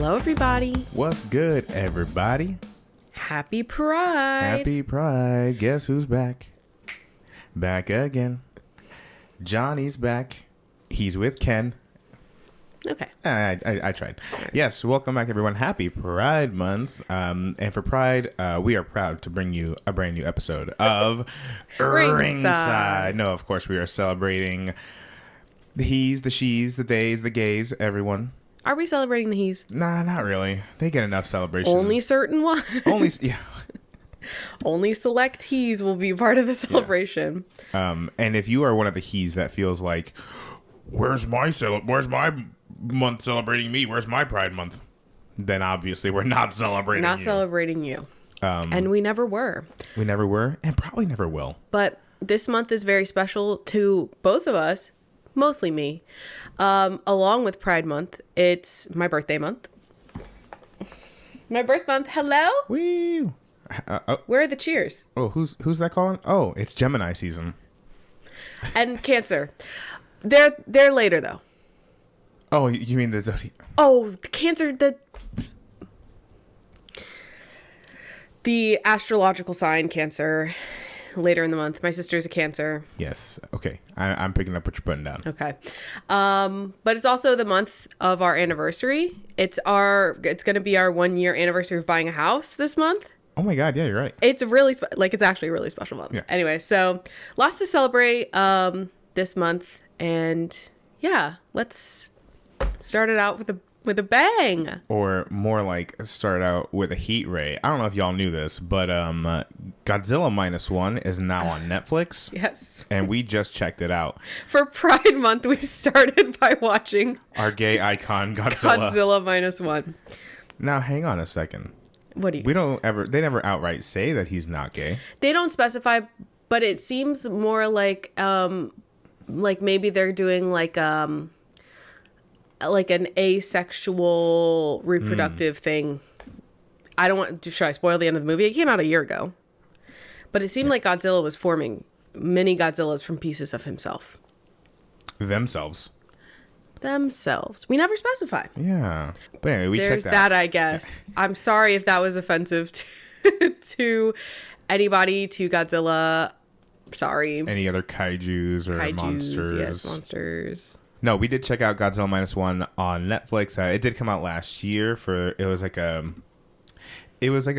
Hello, everybody. What's good, everybody? Happy Pride. Happy Pride. Guess who's back? Back again. Johnny's back. He's with Ken. Okay. I tried. Yes, welcome back, everyone. Happy Pride Month. And for Pride, we are proud to bring you a brand new episode of Ringside. No, of course, we are celebrating the he's, the she's, the theys, the gays, everyone. Are we celebrating the he's? Nah, not really. They get enough celebration. Only certain ones. Yeah. Only select he's will be part of the celebration. Yeah. And if you are one of the he's that feels like, where's my month celebrating me? Where's my Pride Month? Then obviously we're not celebrating you. Celebrating you. And we never were. We never were and probably never will. But this month is very special to both of us. Mostly me. Along with Pride Month, it's my birthday month. My birth month. Hello? Woo! Where are the cheers? Oh, who's that calling? Oh, it's Gemini season. And Cancer. They're later though. Oh, you mean the zodiac? Oh, the Cancer, the astrological sign Cancer. Later in the month. My sister's a Cancer. Yes. Okay. I'm picking up what you're putting down. Okay. But it's also the month of our anniversary. It's going to be our 1 year anniversary of buying a house this month. Oh my God. Yeah, you're right. It's really, it's actually a really special month. Yeah. Anyway, so lots to celebrate this month. And yeah, let's start it out with a bang. Or more like start out with a heat ray. I don't know if y'all knew this, but Godzilla Minus One is now on Netflix. Yes. And we just checked it out. For Pride Month, we started by watching our gay icon Godzilla Minus One. Now, hang on a second. What do you? They never outright say that he's not gay. They don't specify, but it seems more like maybe they're doing like an asexual reproductive thing. I don't want to. Should I spoil the end of the movie? It came out a year ago, but it seemed like Godzilla was forming mini Godzillas from pieces of himself. Themselves. We never specify. Yeah. But anyway, we There's checked that. I guess. I'm sorry if that was offensive to anybody, to Godzilla. Sorry. Any other kaijus or monsters? Yes, monsters. No, we did check out Godzilla Minus One on Netflix. It did come out last year. It was like a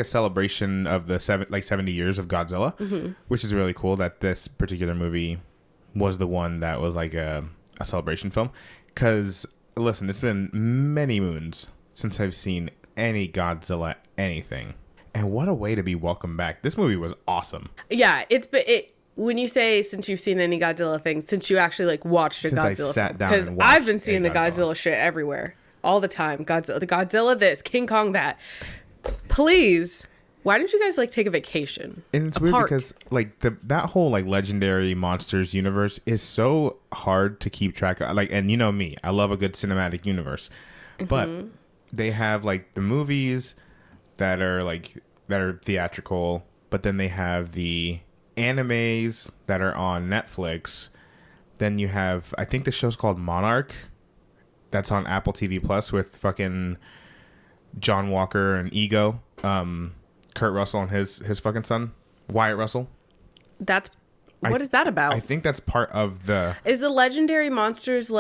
celebration of the 70 years of Godzilla, which is really cool that this particular movie was the one that was like a celebration film. Because listen, it's been many moons since I've seen any Godzilla anything, and what a way to be welcomed back. This movie was awesome. Yeah, when you say since you've seen any Godzilla things, since you actually watched a since Godzilla, I sat down because and watched I've been seeing the Godzilla shit everywhere all the time. The Godzilla this, King Kong that. Please, why don't you guys take a vacation? And it's weird because that whole legendary monsters universe is so hard to keep track of. And you know me, I love a good cinematic universe, but they have the movies that are theatrical, but then they have the animes that are on Netflix. Then you have, I think the show's called Monarch, that's on Apple TV Plus with fucking John Walker and Ego, Kurt Russell and his fucking son Wyatt Russell. What is that about? I think that's part of the. Is the legendary monsters so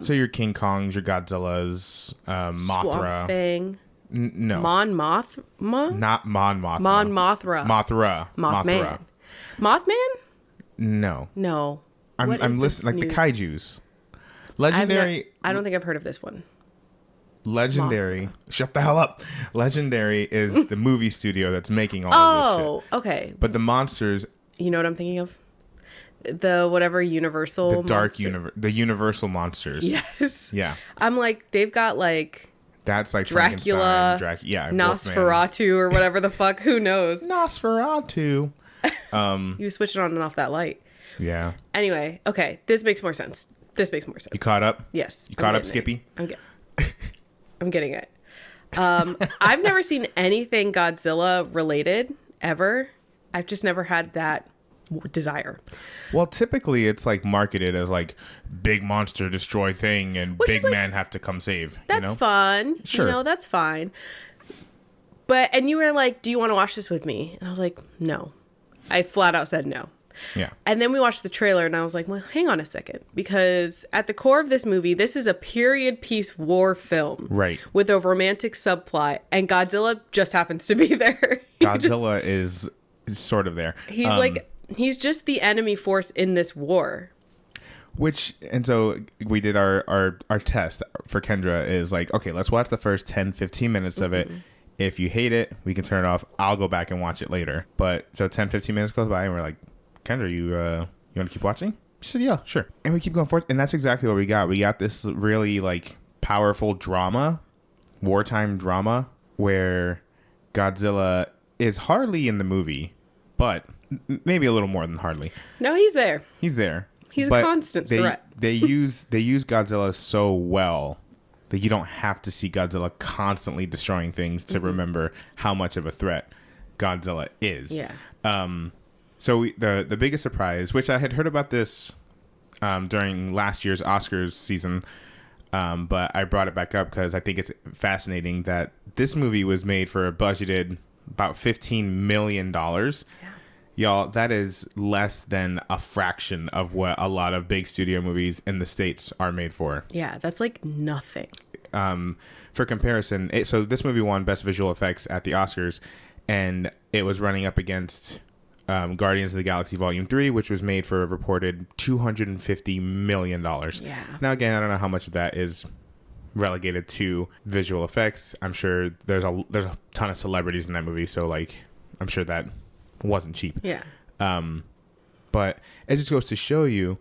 your King Kongs, your Godzillas, Mothra, Swamp Thing? No, Mon Mothma? Not Mon Mothma. Mon Mothra. Mothra. Mothman? No. I'm listening the kaijus. Legendary. I don't think I've heard of this one. Legendary. Mothra. Shut the hell up. Legendary is the movie studio that's making all of this shit. Oh, okay. But the monsters. You know what I'm thinking of? The whatever Universal. The dark universe. The Universal monsters. Yes. Yeah. I'm they've got that's Dracula, Nosferatu, or whatever the fuck. Who knows? Nosferatu. You switched on and off that light. Yeah. Anyway, okay. This makes more sense. You caught up? Yes. You caught up, Skippy? I'm getting it. I've never seen anything Godzilla related ever. I've just never had that desire. Well, typically it's like marketed as like big monster destroy thing and Which big is, like, man have to come save. That's you know? fun. Sure. You know, that's fine. And you were like, do you want to watch this with me? And I was like, no. I flat out said no. Yeah. And then we watched the trailer and I was like, well, hang on a second. Because at the core of this movie, this is a period piece war film. Right. With a romantic subplot. And Godzilla just happens to be there. Godzilla is sort of there. He's just the enemy force in this war. And so we did our test for Kendra is like, okay, let's watch the first 10, 15 minutes of it. If you hate it, we can turn it off. I'll go back and watch it later. But so 10, 15 minutes goes by and we're like, Kendra, you want to keep watching? She said, yeah, sure. And we keep going forth. And that's exactly what we got. We got this really like powerful drama, wartime drama, where Godzilla is hardly in the movie, but maybe a little more than hardly. No, he's there. He's there. He's a constant threat. They use Godzilla so well that you don't have to see Godzilla constantly destroying things to remember how much of a threat Godzilla is. Yeah. So the biggest surprise, which I had heard about this during last year's Oscars season, but I brought it back up because I think it's fascinating that this movie was made for a budgeted about $15 million. Yeah. Y'all, that is less than a fraction of what a lot of big studio movies in the States are made for. Yeah, that's like nothing. For comparison, so this movie won Best Visual Effects at the Oscars, and it was running up against Guardians of the Galaxy Volume 3, which was made for a reported $250 million. Yeah. Now, again, I don't know how much of that is relegated to visual effects. I'm sure there's a ton of celebrities in that movie, so like I'm sure that wasn't cheap. Yeah. But it just goes to show you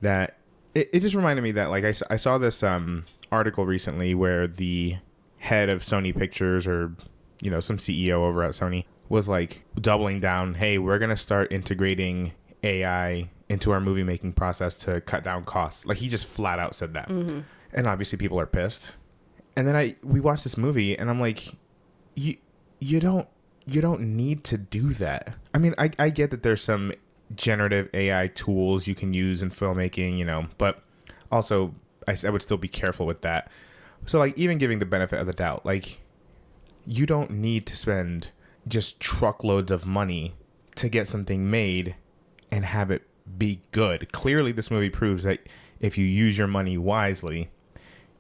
that it just reminded me that like I saw this article recently where the head of Sony Pictures, or some CEO over at Sony, was like doubling down, hey, we're gonna start integrating AI into our movie making process to cut down costs. Like he just flat out said that. And obviously people are pissed. And then we watched this movie and I'm like, you don't need to do that. I mean, I get that there's some generative AI tools you can use in filmmaking, but also I would still be careful with that. So like even giving the benefit of the doubt, like you don't need to spend just truckloads of money to get something made and have it be good. Clearly this movie proves that if you use your money wisely,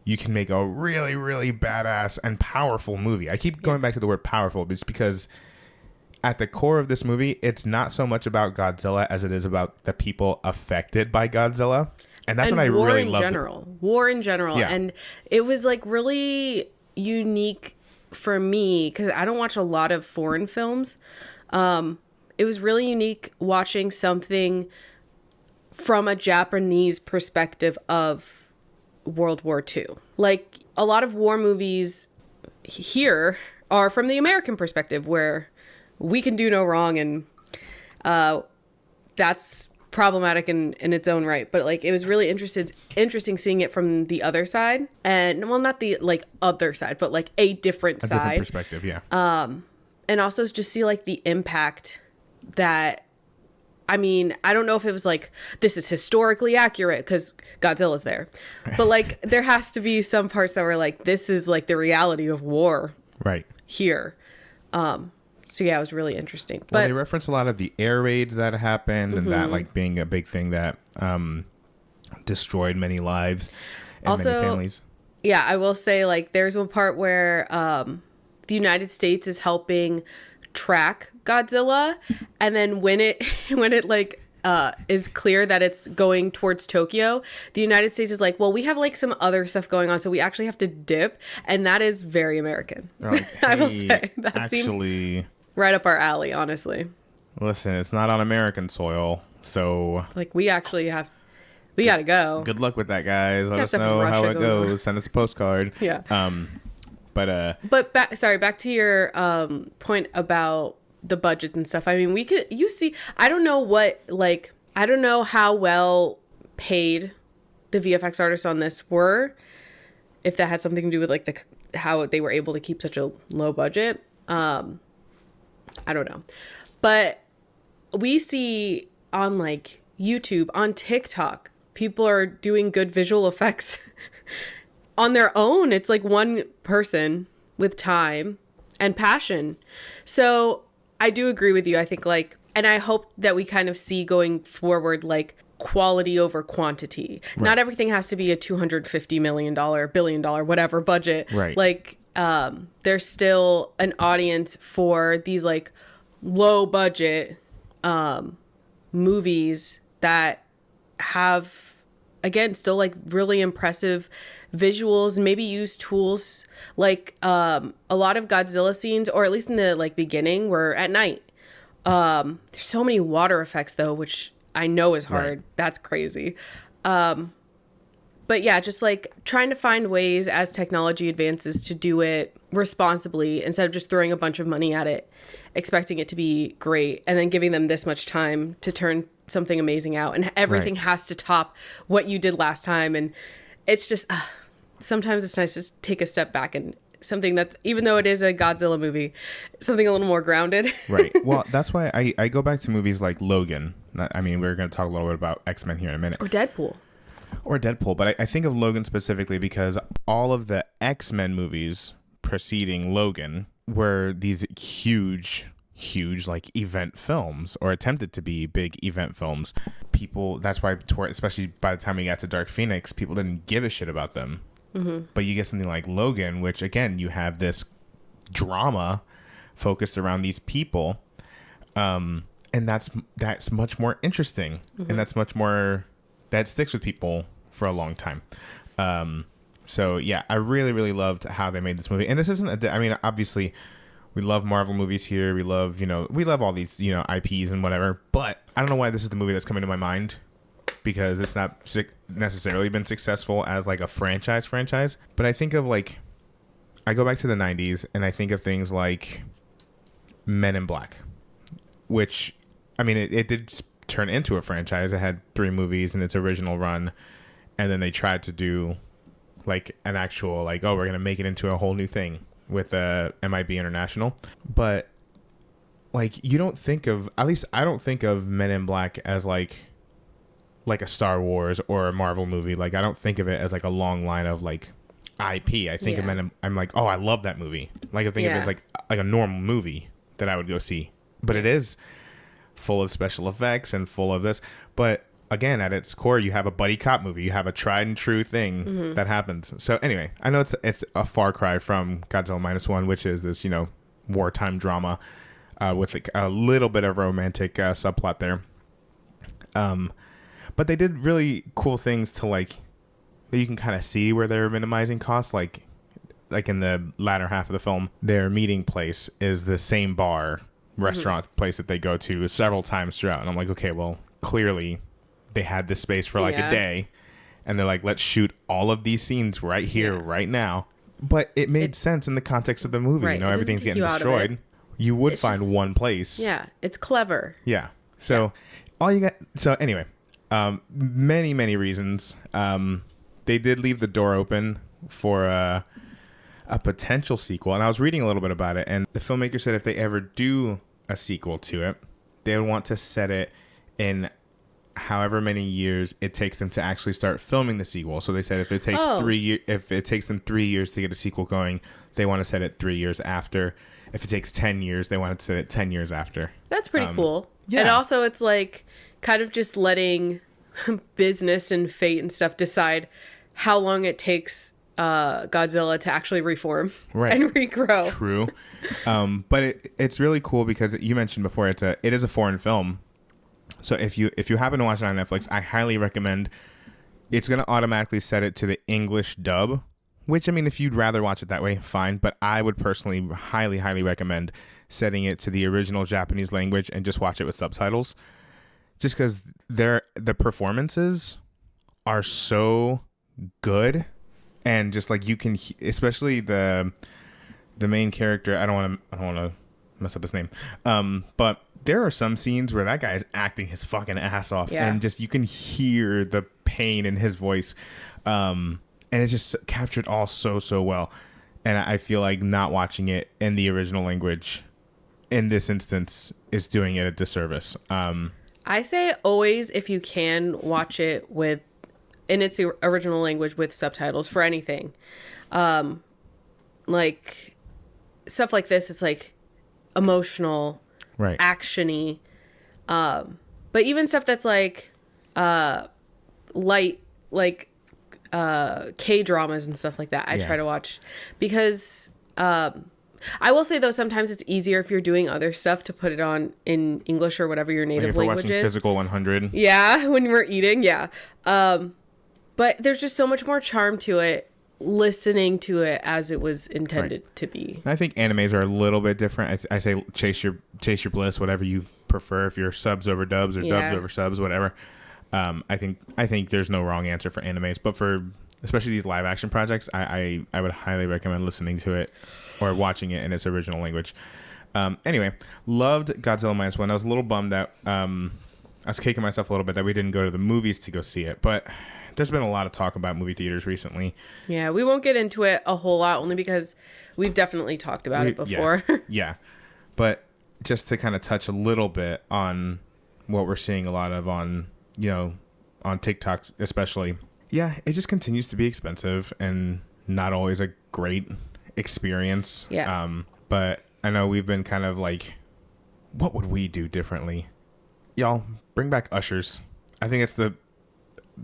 you can make a really, really badass and powerful movie. I keep going back to the word powerful just because at the core of this movie, it's not so much about Godzilla as it is about the people affected by Godzilla. And that's what I really loved. War in general. Yeah. And it was like really unique for me because I don't watch a lot of foreign films. It was really unique watching something from a Japanese perspective of World War II. Like a lot of war movies here are from the American perspective where we can do no wrong, and that's problematic in its own right. But like it was really interesting seeing it from the other side, and well, not the like other side, but like a different side, different perspective, yeah. And also just see like the impact that. I mean, I don't know if it was like, this is historically accurate because Godzilla's there. But like, there has to be some parts that were like, this is like the reality of war right here. So yeah, it was really interesting. Well, But they reference a lot of the air raids that happened and that like being a big thing that destroyed many lives and also, many families. Yeah, I will say like there's one part where the United States is helping track Godzilla, and then when it like is clear that it's going towards Tokyo, the United States is like, well, we have like some other stuff going on, so we actually have to dip, and that is very American. Like, hey, I will say that seems right up our alley, honestly. Listen, it's not on American soil, so Like we actually we gotta go. good luck with that, guys. Let Got us stuff know from how Russia it going on. goes. Send us a postcard. Yeah. But back to your point about the budget and stuff. I mean, I don't know how well paid the VFX artists on this were, if that had something to do with like how they were able to keep such a low budget. I don't know. But we see on like YouTube, on TikTok, people are doing good visual effects on their own. It's like one person with time and passion. So I do agree with you. I think like, and I hope that we kind of see going forward, like quality over quantity. Right. Not everything has to be a $250 million, $1 billion, whatever budget. Right. Like, there's still an audience for these like low budget movies that have, again, still like really impressive visuals, maybe use tools like a lot of Godzilla scenes, or at least in the like beginning, were at night. There's so many water effects though, which I know is hard. Right. That's crazy. But yeah, just like trying to find ways as technology advances to do it responsibly instead of just throwing a bunch of money at it, expecting it to be great, and then giving them this much time to turn something amazing out. And everything has to top what you did last time. And it's just, sometimes it's nice to take a step back and something that's, even though it is a Godzilla movie, something a little more grounded. Right. Well, that's why I go back to movies like Logan. I mean, we're going to talk a little bit about X-Men here in a minute. Or Deadpool. But I think of Logan specifically because all of the X-Men movies preceding Logan were these huge like event films, or attempted to be big event films. People, that's why, especially by the time we got to Dark Phoenix, people didn't give a shit about them. Mm-hmm. But you get something like Logan, which again, you have this drama focused around these people, and that's much more interesting, mm-hmm. and that's much more that sticks with people for a long time. So yeah, I really, really loved how they made this movie. And this isn't, I mean, obviously we love Marvel movies here. We love all these, IPs and whatever, but I don't know why this is the movie that's coming to my mind, because it's not necessarily been successful as like a franchise. But I think of like, I go back to the 90s and I think of things like Men in Black, which, I mean, it did turn into a franchise. It had 3 movies in its original run, and then they tried to do like an actual like, oh, we're gonna make it into a whole new thing with MIB International. But like, you don't think of, at least I don't think of Men in Black as like a Star Wars or a Marvel movie. Like, I don't think of it as like a long line of like IP. I think of Men in, I'm like, oh, I love that movie. Like, I think of it as like a normal movie that I would go see. But it is full of special effects and full of this. But again, at its core, you have a buddy cop movie. You have a tried and true thing mm-hmm. that happens. So anyway, I know it's a far cry from Godzilla Minus One, which is this, wartime drama with a little bit of romantic subplot there. But they did really cool things to like, you can kind of see where they're minimizing costs. Like in the latter half of the film, their meeting place is the same bar, restaurant mm-hmm. place that they go to several times throughout. And I'm like, okay, well, clearly they had this space for like a day, and they're like, let's shoot all of these scenes right here, right now. But it made sense in the context of the movie. Right. Everything's getting destroyed. You would find one place. Yeah, it's clever. Yeah. So all you got. So anyway, many, many reasons. They did leave the door open for a potential sequel, and I was reading a little bit about it, and the filmmaker said if they ever do a sequel to it, they would want to set it in however many years it takes them to actually start filming the sequel. So they said if it takes 3 years, if it takes them 3 years to get a sequel going, they want to set it 3 years after. If it takes 10 years, they want to set it 10 years after. That's pretty cool. Yeah. And also it's like kind of just letting business and fate and stuff decide how long it takes Godzilla to actually reform and regrow. True. But it's really cool because you mentioned before it is a foreign film. So if you happen to watch it on Netflix, I highly recommend. It's going to automatically set it to the English dub, which, I mean, if you'd rather watch it that way, fine. But I would personally highly, highly recommend setting it to the original Japanese language and just watch it with subtitles. Just because the performances are so good, and just like you can, especially the main character. I don't want to mess up his name, but there are some scenes where that guy is acting his fucking ass off, and just you can hear the pain in his voice, and it's just captured all so well. And I feel like not watching it in the original language in this instance is doing it a disservice. I say always, if you can, watch it in its original language with subtitles for anything. Like stuff like this, it's like emotional, Right. actiony. But even stuff that's like light, like K-dramas and stuff like that, I try to watch because I will say though sometimes it's easier if you're doing other stuff to put it on in English or whatever your native language is. Physical 100. Yeah, when we're eating, yeah. But there's just so much more charm to it listening to it as it was intended to be. I think animes are a little bit different. I say chase your bliss, whatever you prefer. If you're subs over dubs or dubs over subs, whatever. I think there's no wrong answer for animes, but for especially these live action projects, I would highly recommend listening to it or watching it in its original language. Anyway, loved Godzilla Minus One. I was a little bummed that I was kicking myself a little bit that we didn't go to the movies to go see it, but there's been a lot of talk about movie theaters recently. Yeah, we won't get into it a whole lot only because we've definitely talked about it before. Yeah. But just to kind of touch a little bit on what we're seeing a lot of on TikTok especially. Yeah, it just continues to be expensive and not always a great experience. Yeah. But I know we've been kind of like, what would we do differently? Y'all, bring back ushers. I think it's the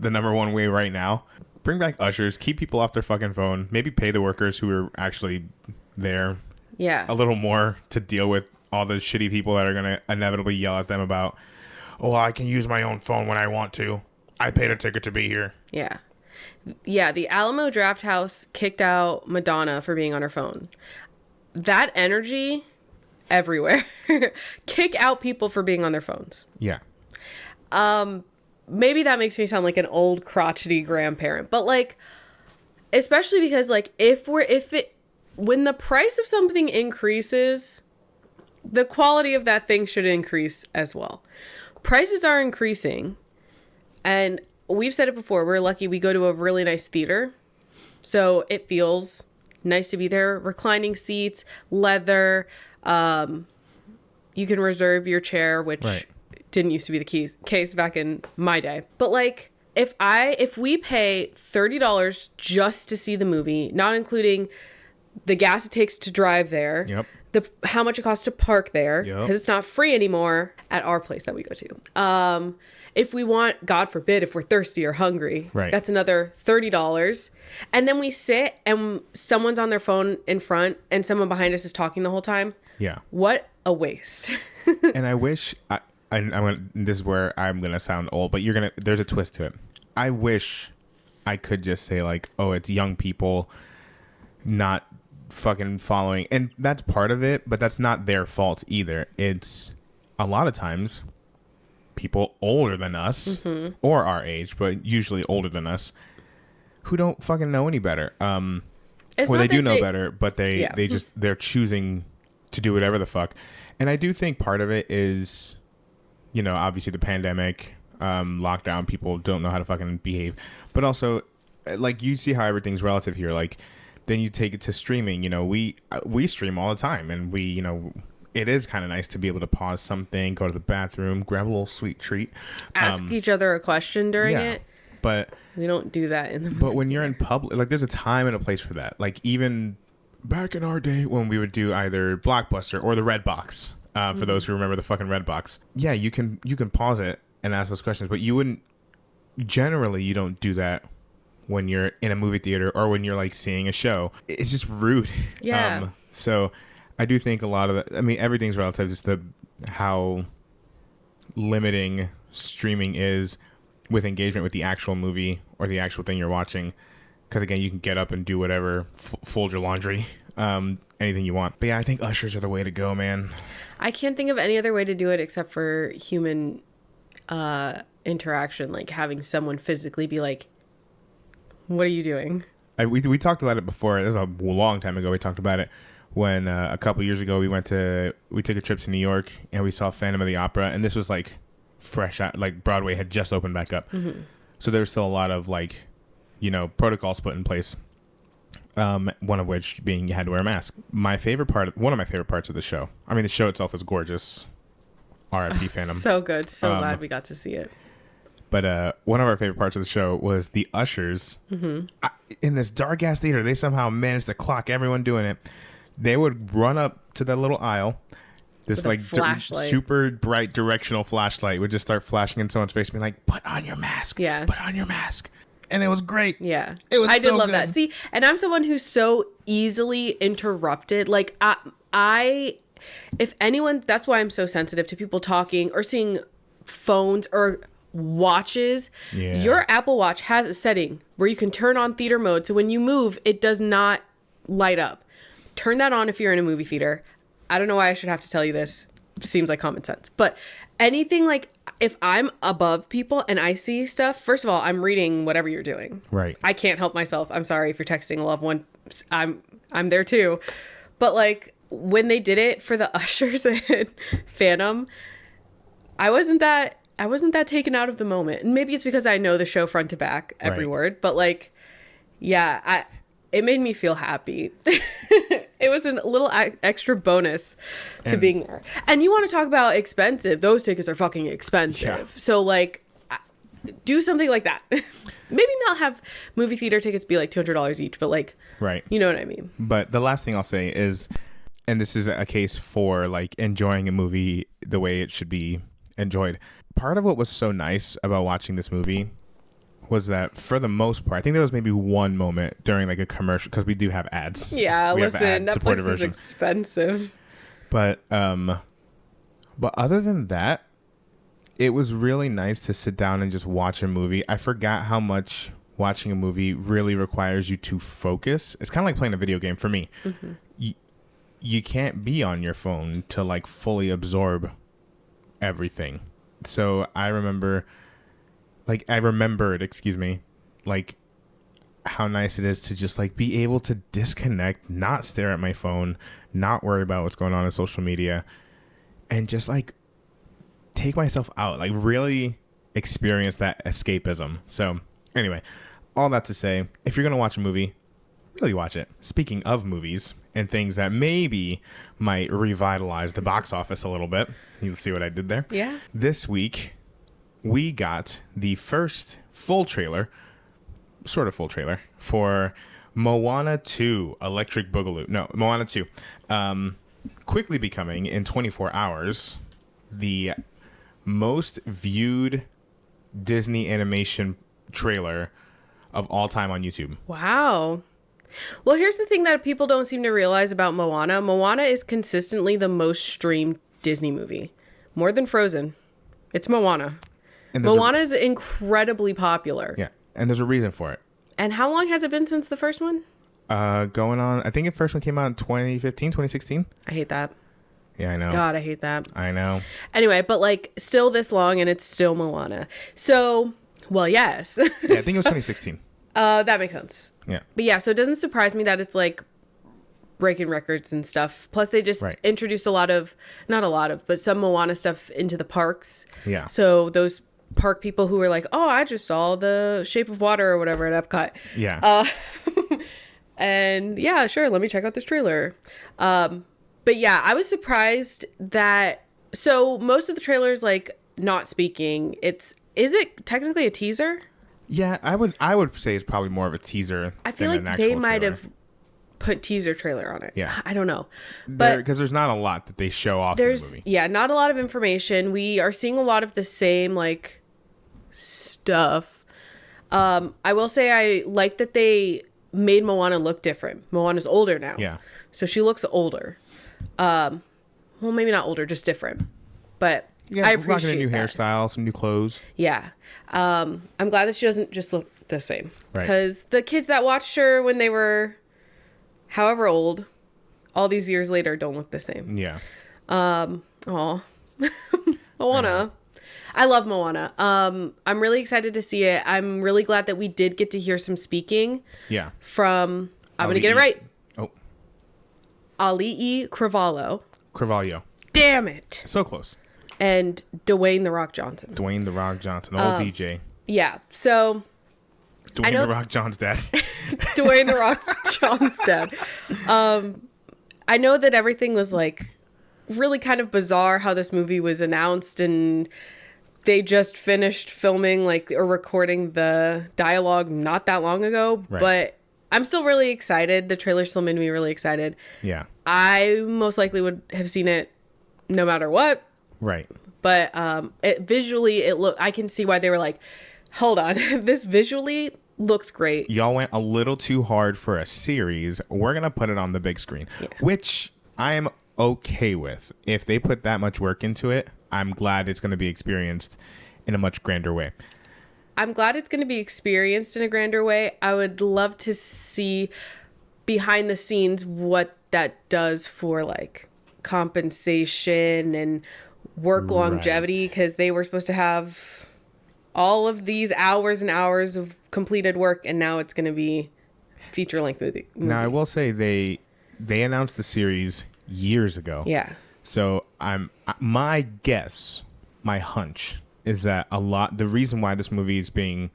number one way right now. Bring back ushers, keep people off their fucking phone, maybe pay the workers who are actually there a little more to deal with all the shitty people that are going to inevitably yell at them about, oh, I can use my own phone when I want to. I paid a ticket to be here. Yeah. Yeah, the Alamo Draft House kicked out Madonna for being on her phone. That energy everywhere. Kick out people for being on their phones. Yeah. Maybe that makes me sound like an old crotchety grandparent, but like, especially because like when the price of something increases, the quality of that thing should increase as well. Prices are increasing, and we've said it before, we're lucky we go to a really nice theater, so it feels nice to be there. Reclining seats, leather, you can reserve your chair, which didn't used to be the case back in my day. But like, if we pay $30 just to see the movie, not including the gas it takes to drive there, how much it costs to park there, because it's not free anymore at our place that we go to. If we want, God forbid, if we're thirsty or hungry, that's another $30. And then we sit and someone's on their phone in front and someone behind us is talking the whole time. Yeah. What a waste. And I wish, this is where I'm going to sound old, but there's a twist to it. I wish I could just say like, oh, it's young people not fucking following. And that's part of it, but that's not their fault either. It's a lot of times people older than us or our age, but usually older than us, who don't fucking know any better. Or they do know better, but they're choosing to do whatever the fuck. And I do think part of it is, obviously the pandemic, lockdown, people don't know how to fucking behave. But also, like, you see how everything's relative here. Like, then you take it to streaming. We stream all the time, and we, it is kind of nice to be able to pause something, go to the bathroom, grab a little sweet treat. Ask each other a question during it. But we don't do that in the movie. But when you're in public, like, there's a time and a place for that. Like, even back in our day when we would do either Blockbuster or the Red Box, for those who remember the fucking Red Box. Yeah, you can pause it and ask those questions, but you don't do that when you're in a movie theater or when you're like seeing a show. It's just rude. Yeah. So I do think a lot of it, I mean, everything's relative, just how limiting streaming is with engagement with the actual movie or the actual thing you're watching. Because again, you can get up and do whatever, fold your laundry, anything you want. But yeah, I think ushers are the way to go, man. I can't think of any other way to do it except for human interaction, like having someone physically be like, what are you doing? We talked about it before. This is a long time ago. We talked about it when a couple years ago we took a trip to New York and we saw Phantom of the Opera, and this was like fresh out, like Broadway had just opened back up. So there was still a lot of like, protocols put in place. One of which being you had to wear a mask. One of my favorite parts of the show. I mean, the show itself is gorgeous. R.I.P. Phantom. So good. So glad we got to see it. But one of our favorite parts of the show was the ushers. In this dark ass theater, they somehow managed to clock everyone doing it. They would run up to that little aisle. This like super bright directional flashlight would just start flashing in someone's face, being like, "Put on your mask." Yeah. Put on your mask. And it was great. Yeah. It was. I did love that. See, and I'm someone who's so easily interrupted. Like if anyone, that's why I'm so sensitive to people talking or seeing phones or watches. Yeah. Your Apple Watch has a setting where you can turn on theater mode, so when you move it does not light up. Turn that on if you're in a movie theater. I don't know why I should have to tell you this. Seems like common sense. But anything, like if I'm above people and I see stuff, first of all, I'm reading whatever you're doing. Right. I can't help myself. I'm sorry if you're texting a loved one. I'm there too. But like when they did it for the ushers in Phantom, I wasn't that taken out of the moment. And maybe it's because I know the show front to back, every word. But like, yeah, it made me feel happy. It was a little extra bonus to being there. And you want to talk about expensive. Those tickets are fucking expensive. Yeah. So like, do something like that. Maybe not have movie theater tickets be like $200 each, but like, right. You know what I mean? But the last thing I'll say is, and this is a case for like enjoying a movie the way it should be enjoyed. Part of what was so nice about watching this movie was that for the most part, I think there was maybe one moment during like a commercial, because we do have ads. Yeah, listen, Netflix is expensive. But other than that, it was really nice to sit down and just watch a movie. I forgot how much watching a movie really requires you to focus. It's kind of like playing a video game for me. Mm-hmm. You can't be on your phone to like fully absorb everything. So I remembered, like how nice it is to just like be able to disconnect, not stare at my phone, not worry about what's going on in social media, and just like take myself out, like really experience that escapism. So anyway, all that to say, if you're going to watch a movie, really watch it. Speaking of movies and things that maybe might revitalize the box office a little bit, you'll see what I did there. Yeah. This week, we got the first full trailer, sort of full trailer, for Moana 2, Electric Boogaloo. No, Moana 2. Quickly becoming, in 24 hours, the most viewed Disney animation trailer of all time on YouTube. Wow. Well, here's the thing that people don't seem to realize about Moana. Moana is consistently the most streamed Disney movie. More than Frozen. It's Moana. Moana is incredibly popular. Yeah, and there's a reason for it. And how long has it been since the first one? Going on, I think the first one came out in 2015, 2016. I hate that. Yeah, I know. God, I hate that. I know. Anyway, but like still this long and it's still Moana. So, well, yes. Yeah, I think it was 2016. That makes sense. Yeah. But yeah, so it doesn't surprise me that it's like breaking records and stuff. Plus they just introduced but some Moana stuff into the parks. Yeah. So those park people who were like, oh, I just saw the Shape of Water or whatever at Epcot. Yeah. And yeah, sure, let me check out this trailer. But yeah, I was surprised that, so most of the trailers like not speaking. Is it technically a teaser? Yeah, I would say it's probably more of a teaser. I feel like they might have put teaser trailer on it. Yeah. I don't know. But because there's not a lot that they show off in the movie. Yeah, not a lot of information. We are seeing a lot of the same like stuff. I will say I like that they made Moana look different. Moana's older now. Yeah. So she looks older. Well, maybe not older, just different. But yeah, I appreciate a new that. hairstyle, some new clothes. Yeah. I'm glad that she doesn't just look the same. Right. Because the kids that watched her when they were however old, all these years later, don't look the same. Yeah. Moana. I love Moana. I'm really excited to see it. I'm really glad that we did get to hear some speaking. Yeah. From, I'm going to get it right. Oh. Alii Cravalho. Carvalho. Damn it. So close. And Dwayne "The Rock" Johnson. Dwayne "The Rock" Johnson, old DJ. Yeah. So Dwayne "The Rock" John's dad. Dwayne "The Rock" John's dad. I know that everything was like really kind of bizarre how this movie was announced, and they just finished filming or recording the dialogue not that long ago. Right. But I'm still really excited. The trailer still made me really excited. Yeah. I most likely would have seen it no matter what. Right. But I can see why they were like, hold on, this visually looks great. Y'all went a little too hard for a series. We're going to put it on the big screen, which I am okay with. If they put that much work into it, I'm glad it's going to be experienced in a much grander way. I'm glad it's going to be experienced in a grander way. I would love to see behind the scenes what that does for compensation and work longevity, because they were supposed to have all of these hours and hours of completed work, and now it's going to be feature-length movie. Now, I will say they announced the series years ago. Yeah. So my guess, my hunch, is that the reason why this movie is being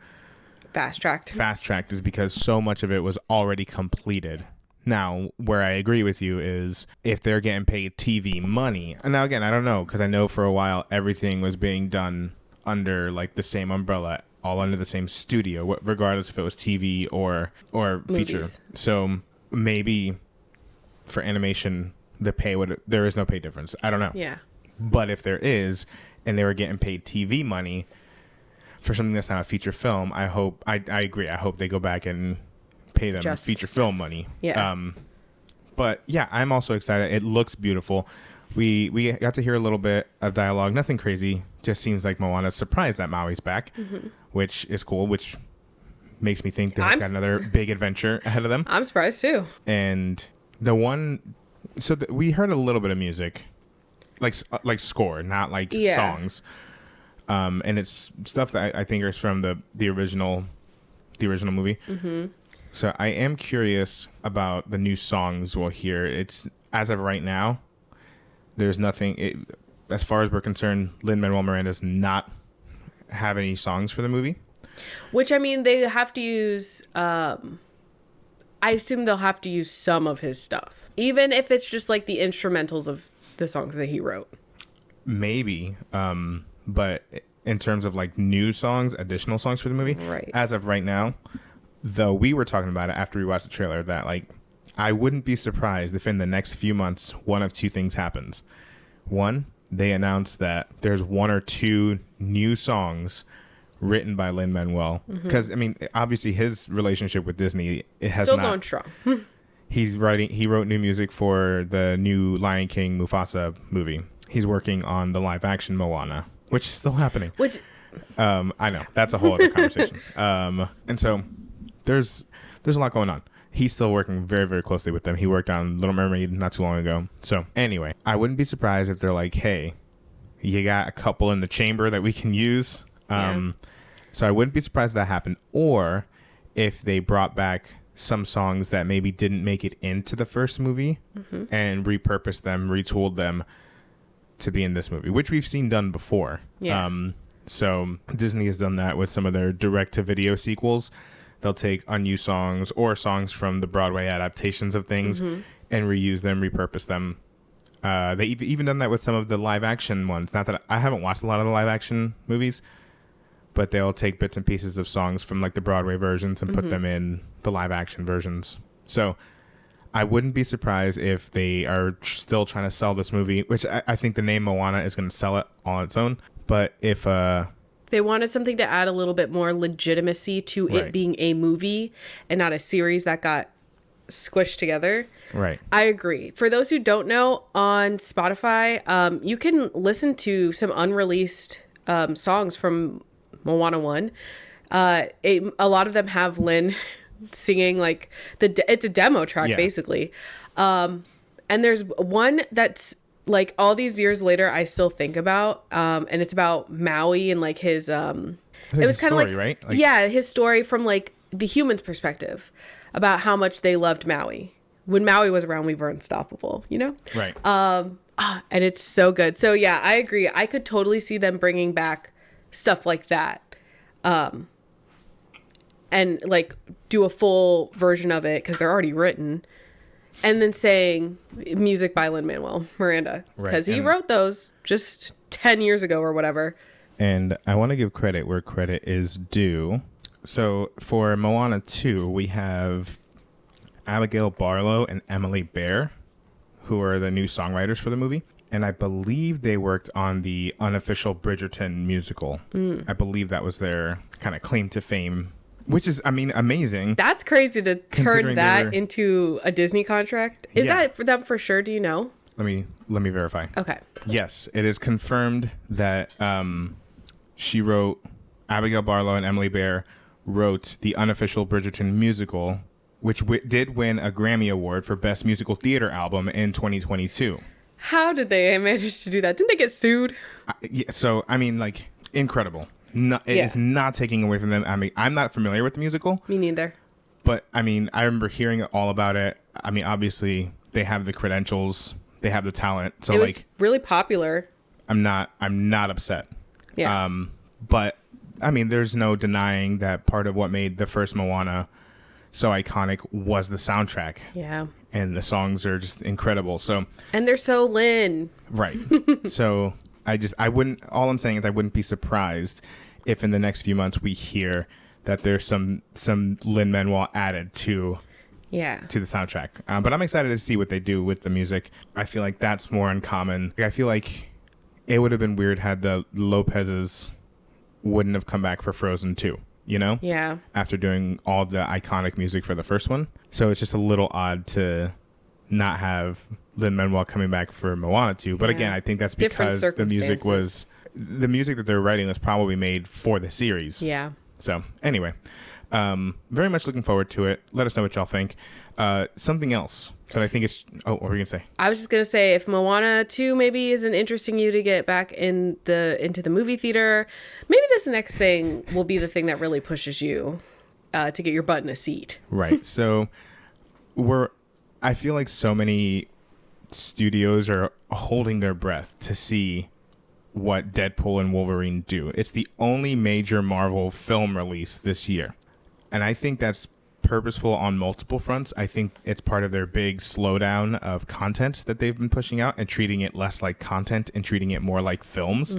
fast-tracked is because so much of it was already completed. Now, where I agree with you is if they're getting paid TV money, and now again, I don't know, because I know for a while everything was being done under the same umbrella, all under the same studio, regardless if it was TV or feature. Movies. So maybe for animation, there is no pay difference. I don't know. Yeah. But if there is, and they were getting paid TV money for something that's not a feature film, I agree. I hope they go back and pay them feature film money. Yeah. But yeah, I'm also excited. It looks beautiful. We got to hear a little bit of dialogue. Nothing crazy. Just seems like Moana's surprised that Maui's back, which is cool, which makes me think they've got another big adventure ahead of them. I'm surprised too. And we heard a little bit of music, like score, not songs. And it's stuff that I think is from the original movie. Mm-hmm. So I am curious about the new songs we'll hear. It's as of right now, there's nothing. As far as we're concerned, Lin-Manuel Miranda does not have any songs for the movie. Which, I mean, they have to use. I assume they'll have to use some of his stuff, even if it's just the instrumentals of the songs that he wrote. Maybe, but in terms of new songs, additional songs for the movie, right? As of right now, though, we were talking about it after we watched the trailer that I wouldn't be surprised if in the next few months one of two things happens. One, they announce that there's one or two new songs written by Lin-Manuel, because I mean, obviously his relationship with Disney has still going strong. He wrote new music for the new Lion King Mufasa movie. He's working on the live action Moana, which is still happening. I know that's a whole other conversation. And so there's a lot going on. He's still working very, very closely with them. He worked on Little Mermaid not too long ago. So anyway, I wouldn't be surprised if they're like, hey, you got a couple in the chamber that we can use. So I wouldn't be surprised if that happened. Or if they brought back some songs that maybe didn't make it into the first movie and repurposed them, retooled them to be in this movie, which we've seen done before. Yeah. So Disney has done that with some of their direct-to-video sequels. They'll take unused songs or songs from the Broadway adaptations of things and reuse them, repurpose them. They've even done that with some of the live-action ones. Not that I haven't watched a lot of the live-action movies, but they'll take bits and pieces of songs from the Broadway versions and put them in the live-action versions. So I wouldn't be surprised if they are still trying to sell this movie, which I think the name Moana is going to sell it on its own. But if they wanted something to add a little bit more legitimacy to it being a movie and not a series that got squished together. Right. I agree. For those who don't know, on Spotify, you can listen to some unreleased songs from Moana 1. A lot of them have Lin singing it's a demo track basically. And there's one that's all these years later I still think about, and it's about Maui and his it was kind of right? His story from the human's perspective about how much they loved Maui. When Maui was around, we were unstoppable, Right. And it's so good. So yeah, I agree. I could totally see them bringing back stuff like that. And do a full version of it because they're already written and then saying music by Lin-Manuel Miranda, because he wrote those just 10 years ago or whatever. And I want to give credit where credit is due. So for Moana 2, we have Abigail Barlow and Emily Bear, who are the new songwriters for the movie. And I believe they worked on the unofficial Bridgerton musical. I believe that was their kind of claim to fame, which is, I mean, amazing. That's crazy to turn that into a Disney contract. Is that for them for sure? Do you know? Let me verify. Okay. Yes, it is confirmed that she wrote, Abigail Barlow and Emily Bear wrote the unofficial Bridgerton musical, which did win a Grammy Award for Best Musical Theater Album in 2022. How did they manage to do that? Didn't they get sued? Yeah, so, I mean, like, incredible. It's not taking away from them. I mean, I'm not familiar with the musical. Me neither. But, I mean, I remember hearing all about it. I mean, obviously, they have the credentials. They have the talent. So, it was really popular. I'm not upset. Yeah. But, I mean, there's no denying that part of what made the first Moana so iconic was the soundtrack. Yeah. And the songs are just incredible. So, and they're so Lin. Right. So all I'm saying is I wouldn't be surprised if in the next few months we hear that there's some Lin-Manuel added to the soundtrack. But I'm excited to see what they do with the music. I feel like that's more uncommon. I feel like it would have been weird had the Lopez's wouldn't have come back for Frozen 2. You know? Yeah. After doing all the iconic music for the first one. So it's just a little odd to not have Lin-Manuel coming back for Moana 2. But again, I think that's because the music that they're writing was probably made for the series. Yeah. So anyway, very much looking forward to it. Let us know what y'all think. Something else that I think is... Oh, what were you going to say? I was just going to say, if Moana 2 maybe isn't interesting you to get back into the movie theater, maybe this next thing will be the thing that really pushes you to get your butt in a seat. Right. So I feel like so many studios are holding their breath to see what Deadpool and Wolverine do. It's the only major Marvel film release this year. And I think that's purposeful on multiple fronts. I think it's part of their big slowdown of content that they've been pushing out and treating it less like content and treating it more like films,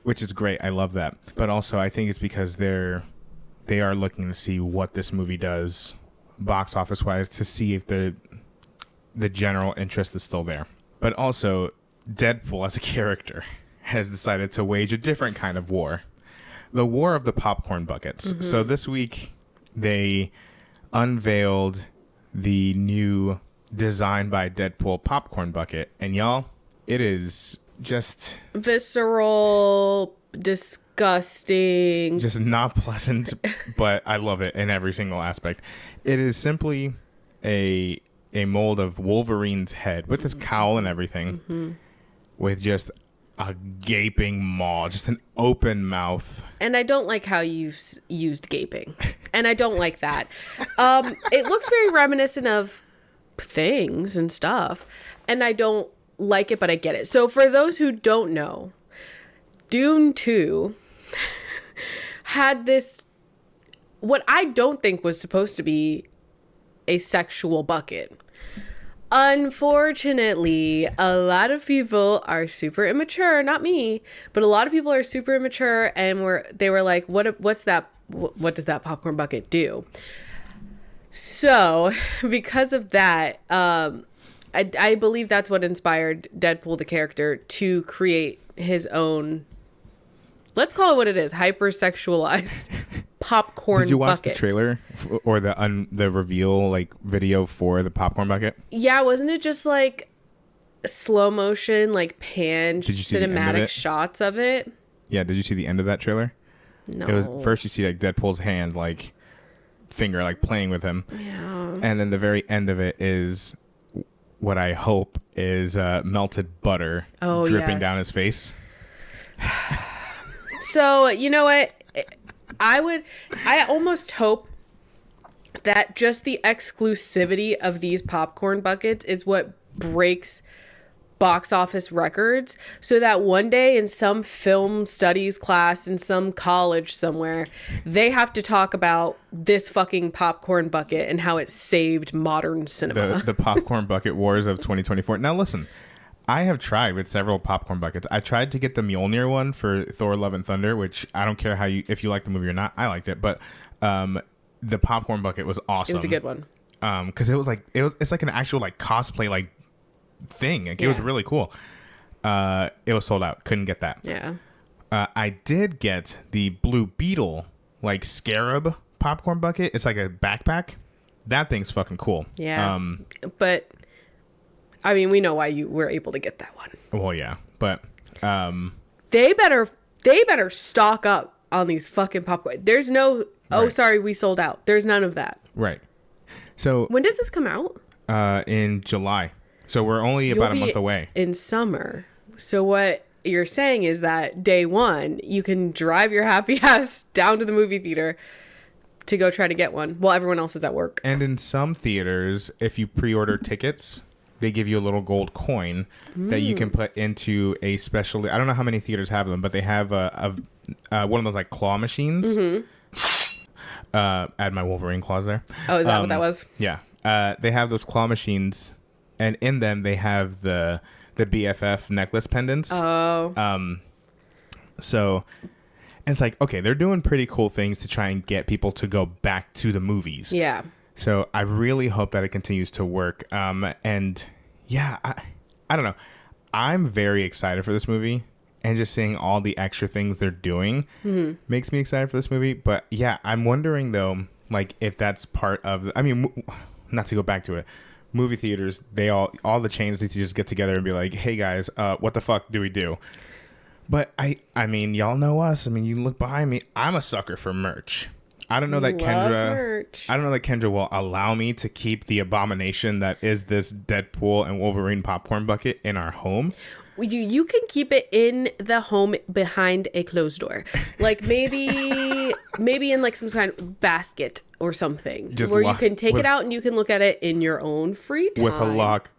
which is great. I love that. But also I think it's because they are looking to see what this movie does box office wise to see if the general interest is still there. But also Deadpool as a character has decided to wage a different kind of war. The war of the popcorn buckets. So this week they unveiled the new design by Deadpool popcorn bucket, and y'all, it is just visceral, disgusting, just not pleasant, but I love it in every single aspect. It is simply a mold of Wolverine's head with his cowl and everything, with just a gaping maw, just an open mouth. And I don't like how you've used gaping. And I don't like that. It looks very reminiscent of things and stuff. And I don't like it, but I get it. So for those who don't know, Dune 2 had this, what I don't think was supposed to be a sexual bucket. Unfortunately, a lot of people are super immature, not me, but a lot of people are super immature, and they were like, what's that? What does that popcorn bucket do? So because of that, I believe that's what inspired Deadpool, the character, to create his own, let's call it what it is, hypersexualized popcorn bucket. Did you watch the trailer or the reveal video for the popcorn bucket? Yeah, wasn't it just like slow motion, like pan cinematic shots of it? Yeah, did you see the end of that trailer? No. It was first you see Deadpool's hand, finger, playing with him. Yeah. And then the very end of it is what I hope is melted butter dripping down his face. So, you know what? I almost hope that just the exclusivity of these popcorn buckets is what breaks box office records so that one day in some film studies class in some college somewhere, they have to talk about this fucking popcorn bucket and how it saved modern cinema. The popcorn bucket wars of 2024. Now listen, I have tried with several popcorn buckets. I tried to get the Mjolnir one for Thor: Love and Thunder, which I don't care if you like the movie or not. I liked it, but the popcorn bucket was awesome. It was a good one. Because it's like an actual like cosplay like thing. Like, it was really cool. It was sold out. Couldn't get that. Yeah. I did get the Blue Beetle like scarab popcorn bucket. It's like a backpack. That thing's fucking cool. Yeah. But I mean, we know why you were able to get that one. Well, yeah, but they better stock up on these fucking popcorn. There's no sorry, we sold out. There's none of that. Right. So when does this come out? In July. So we're only about a month away. In summer. So what you're saying is that day one, you can drive your happy ass down to the movie theater to go try to get one while everyone else is at work. And in some theaters, if you pre-order tickets, they give you a little gold coin that you can put into a special. I don't know how many theaters have them, but they have one of those like claw machines. Add my Wolverine claws there. Oh, is that what that was? Yeah. They have those claw machines, and in them they have the BFF necklace pendants. Oh. So it's like, okay, they're doing pretty cool things to try and get people to go back to the movies. Yeah. So I really hope that it continues to work. And yeah, I don't know. I'm very excited for this movie, and just seeing all the extra things they're doing makes me excited for this movie. But yeah, I'm wondering though, like if that's part of, I mean, not to go back to it, movie theaters, they all the chains need to just get together and be like, hey guys, what the fuck do we do? But I mean, y'all know us. I mean, you look behind me. I'm a sucker for merch. I don't know that Kendra will allow me to keep the abomination that is this Deadpool and Wolverine popcorn bucket in our home. You can keep it in the home behind a closed door, like maybe in like some kind of basket or something, where you can take it out and you can look at it in your own free time with a lock.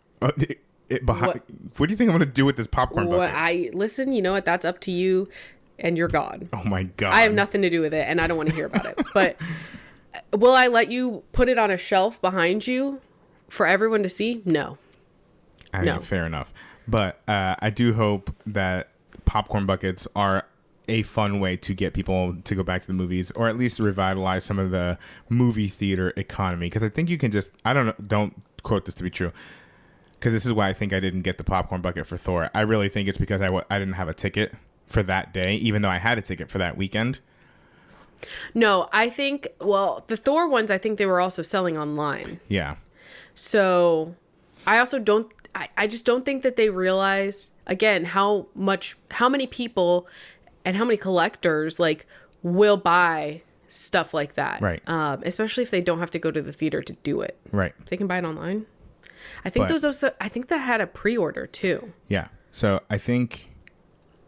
Behind. What do you think I'm gonna do with this popcorn bucket? Listen. You know what? That's up to you and your God. Oh my God! I have nothing to do with it, and I don't want to hear about it. But will I let you put it on a shelf behind you for everyone to see? No. I mean, fair enough. But I do hope that popcorn buckets are a fun way to get people to go back to the movies, or at least revitalize some of the movie theater economy. Because I think you can just, I don't know, don't quote this to be true, because this is why I think I didn't get the popcorn bucket for Thor. I really think it's because I didn't have a ticket for that day, even though I had a ticket for that weekend. No, I think, well, the Thor ones, I think they were also selling online. Yeah. So I also don't, I just don't think that they realize, again, how many people and how many collectors like will buy stuff like that. Right. Especially if they don't have to go to the theater to do it. Right. They can buy it online. I think I think that had a pre-order too. Yeah. So I think,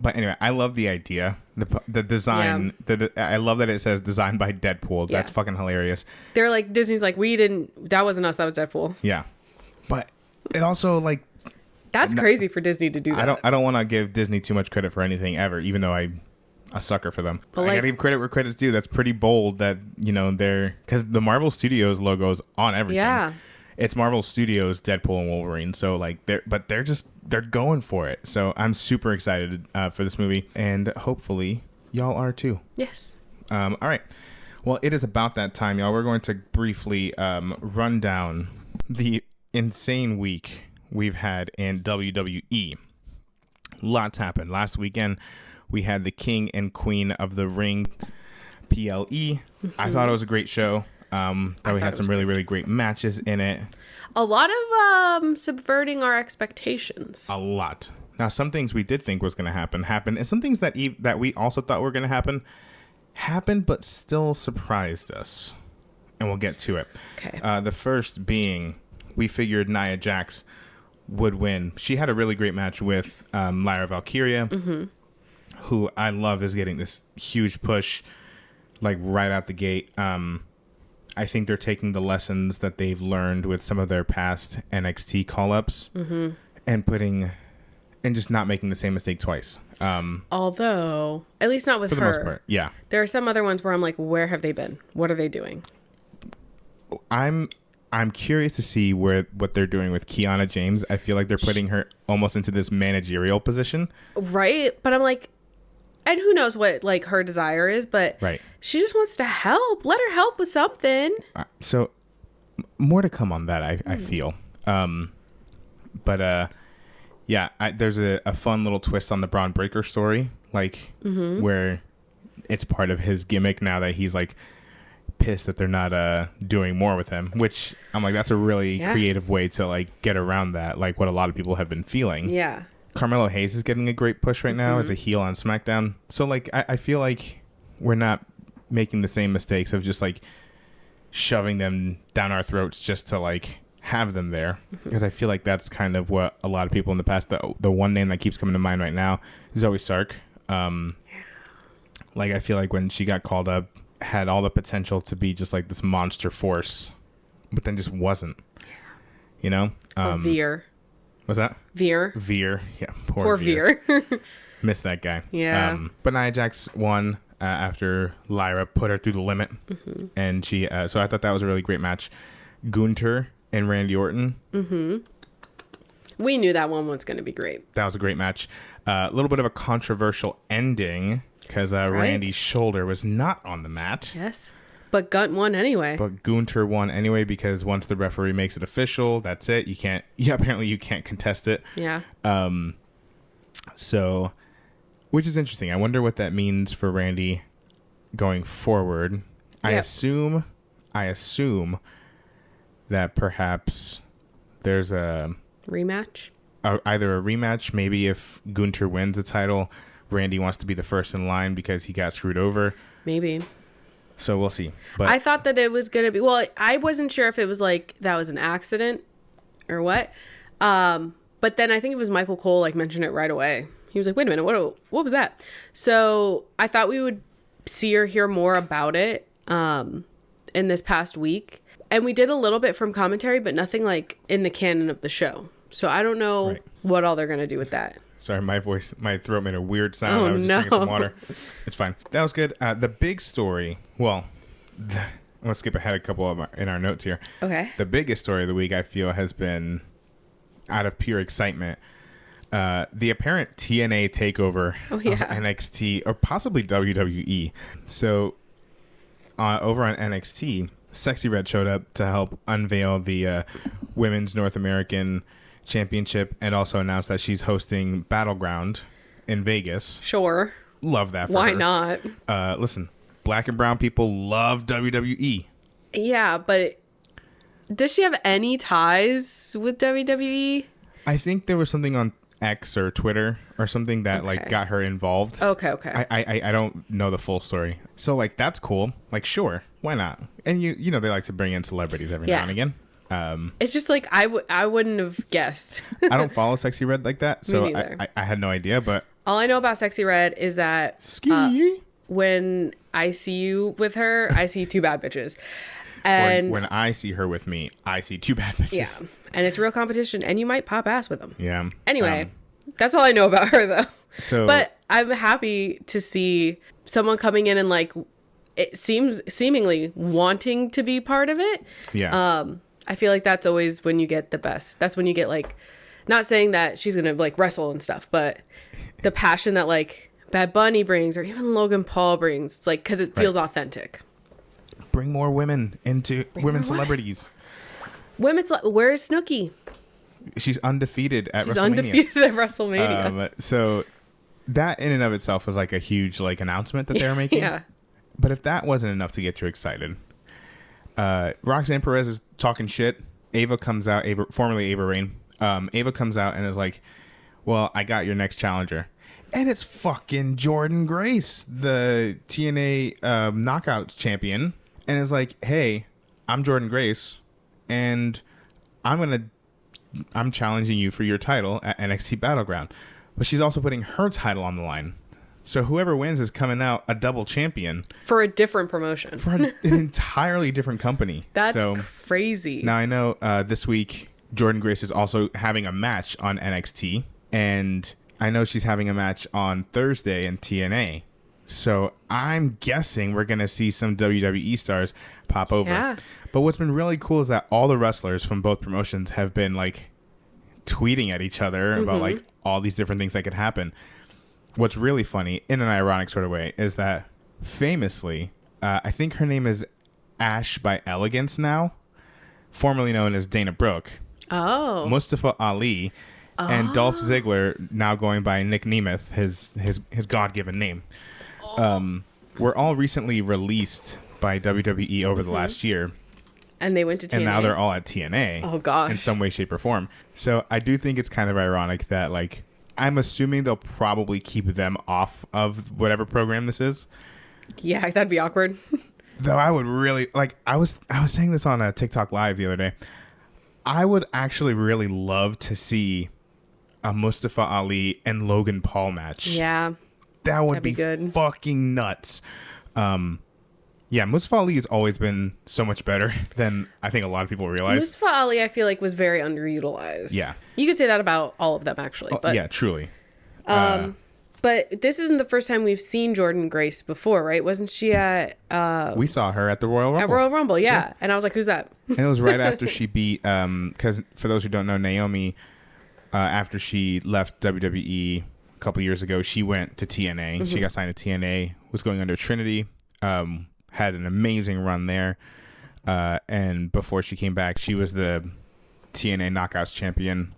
but anyway, I love the idea, the design. Yeah. I love that it says designed by Deadpool. That's fucking hilarious. They're like, Disney's like, that wasn't us, that was Deadpool. Yeah. But it also like, that's crazy for Disney to do that. I don't want to give Disney too much credit for anything ever, even though I'm a sucker for them. But I gotta give credit where credit's due. That's pretty bold that, you know, because the Marvel Studios logo is on everything. Yeah. It's Marvel Studios, Deadpool and Wolverine. So like they're going for it. So I'm super excited for this movie, and hopefully y'all are too. Yes. All right. Well, it is about that time, y'all. We're going to briefly run down the insane week we've had in WWE. Lots happened. Last weekend, we had the King and Queen of the Ring, PLE. Mm-hmm. I thought it was a great show. We had some really, really great matches in it. A lot of subverting our expectations. A lot. Now, some things we did think was going to happen, and some things that we also thought were going to happened, but still surprised us. And we'll get to it. Okay. The first being, we figured Nia Jax would win. She had a really great match with Lyra Valkyria, who I love is getting this huge push, like right out the gate. I think they're taking the lessons that they've learned with some of their past NXT call-ups and putting and just not making the same mistake twice. Although, at least not with her. For the most part, yeah. There are some other ones where I'm like, where have they been? What are they doing? I'm curious to see what they're doing with Kiana James. I feel like they're putting her almost into this managerial position. Right? But I'm like, and who knows what like her desire is, but right. She just wants to help. Let her help with something. So more to come on that, I feel. Yeah, there's a fun little twist on the Braun Breaker story, like where it's part of his gimmick now that he's like pissed that they're not doing more with him, which I'm like, that's a really creative way to like get around that, like what a lot of people have been feeling. Yeah. Carmelo Hayes is getting a great push right now as a heel on SmackDown. So like I feel like we're not making the same mistakes of just like shoving them down our throats just to like have them there, because I feel like that's kind of what a lot of people in the past, the one name that keeps coming to mind right now, Zoe Stark. Like I feel like when she got called up, had all the potential to be just like this monster force, but then just wasn't. You know? Veer. What's that? Veer. Yeah. Poor Veer. Missed that guy. Yeah. But Nia Jax won after Lyra put her through the limit. And she, so I thought that was a really great match. Gunther and Randy Orton. We knew that one was going to be great. That was a great match. A little bit of a controversial ending because Randy's shoulder was not on the mat. Yes. But Gunt won anyway. But Gunther won anyway because once the referee makes it official, that's it. You can't. Yeah, apparently you can't contest it. Yeah. So, which is interesting. I wonder what that means for Randy going forward. Yep. I assume that perhaps there's a rematch. Either a rematch. Maybe if Gunther wins the title, Randy wants to be the first in line because he got screwed over. Maybe. So we'll see. But I thought that it was going to be... Well, I wasn't sure if it was like that was an accident or what. But then I think it was Michael Cole like mentioned it right away. He was like, wait a minute, what was that? So I thought we would see or hear more about it in this past week. And we did a little bit from commentary, but nothing like in the canon of the show. So I don't know what all they're going to do with that. Sorry, my throat made a weird sound. Oh, I was just drinking some water. It's fine. That was good. The big story, well, I'm going to skip ahead a couple in our notes here. Okay. The biggest story of the week, I feel, has been, out of pure excitement, the apparent TNA takeover of NXT, or possibly WWE. So, over on NXT, Sexy Red showed up to help unveil the Women's North American Championship and also announced that she's hosting Battleground in Vegas. Sure. Love that for Why her. not? Listen, black and brown people love WWE. Yeah, but does she have any ties with WWE? I think there was something on X or Twitter or something that like got her involved. Okay. I don't know the full story. So like that's cool. Like sure, why not? And you know they like to bring in celebrities every now and again. It's just like I wouldn't have guessed. I don't follow Sexy Red like that, so I had no idea. But all I know about Sexy Red is that when I see you with her, I see two bad bitches. And when I see her with me, I see two bad bitches. Yeah, and it's real competition, and you might pop ass with them. Yeah. Anyway, that's all I know about her, though. So, but I'm happy to see someone coming in and like it seemingly wanting to be part of it. Yeah. I feel like that's always when you get the best. That's when you get like, not saying that she's gonna like wrestle and stuff, but the passion that like Bad Bunny brings or even Logan Paul brings. It's like because it feels authentic. Bring more women into women celebrities. Where's Snooki? She's undefeated at WrestleMania. Undefeated at WrestleMania. So that in and of itself was like a huge like announcement that they were making. Yeah. But if that wasn't enough to get you excited, Roxanne Perez is talking shit. Ava comes out, formerly Ava Rain. Ava comes out and is like, well, I got your next challenger. And it's fucking Jordan Grace, the TNA Knockouts champion. And is like, hey, I'm Jordan Grace, and I'm challenging you for your title at NXT Battleground. But she's also putting her title on the line. So whoever wins is coming out a double champion. For a different promotion. For an entirely different company. That's crazy. Now I know this week Jordan Grace is also having a match on NXT. And I know she's having a match on Thursday in TNA. So I'm guessing we're going to see some WWE stars pop over. Yeah. But what's been really cool is that all the wrestlers from both promotions have been like tweeting at each other about like all these different things that could happen. What's really funny in an ironic sort of way is that famously, I think her name is Ash by Elegance now, formerly known as Dana Brooke. Oh. Mustafa Ali and Dolph Ziggler, now going by Nick Nemeth, his God-given name, were all recently released by WWE over the last year. And they went to TNA. And now they're all at TNA. Oh, gosh. In some way, shape, or form. So I do think it's kind of ironic that, like, I'm assuming they'll probably keep them off of whatever program this is. Yeah, that'd be awkward. Though I would really, like, I was saying this on a TikTok Live the other day. I would actually really love to see a Mustafa Ali and Logan Paul match. Yeah. That would that'd be good. Fucking nuts. Yeah, Mustafa Ali has always been so much better than I think a lot of people realize. Mustafa Ali, I feel like, was very underutilized. Yeah. You could say that about all of them, actually. But, yeah, truly. But this isn't the first time we've seen Jordynne Grace before, right? Wasn't she at... we saw her at the Royal Rumble. At Royal Rumble, yeah. And I was like, who's that? And it was right after she beat... Because for those who don't know, Naomi, after she left WWE a couple years ago, she went to TNA. She got signed to TNA, was going under Trinity, had an amazing run there. And before she came back, she was the TNA Knockouts champion,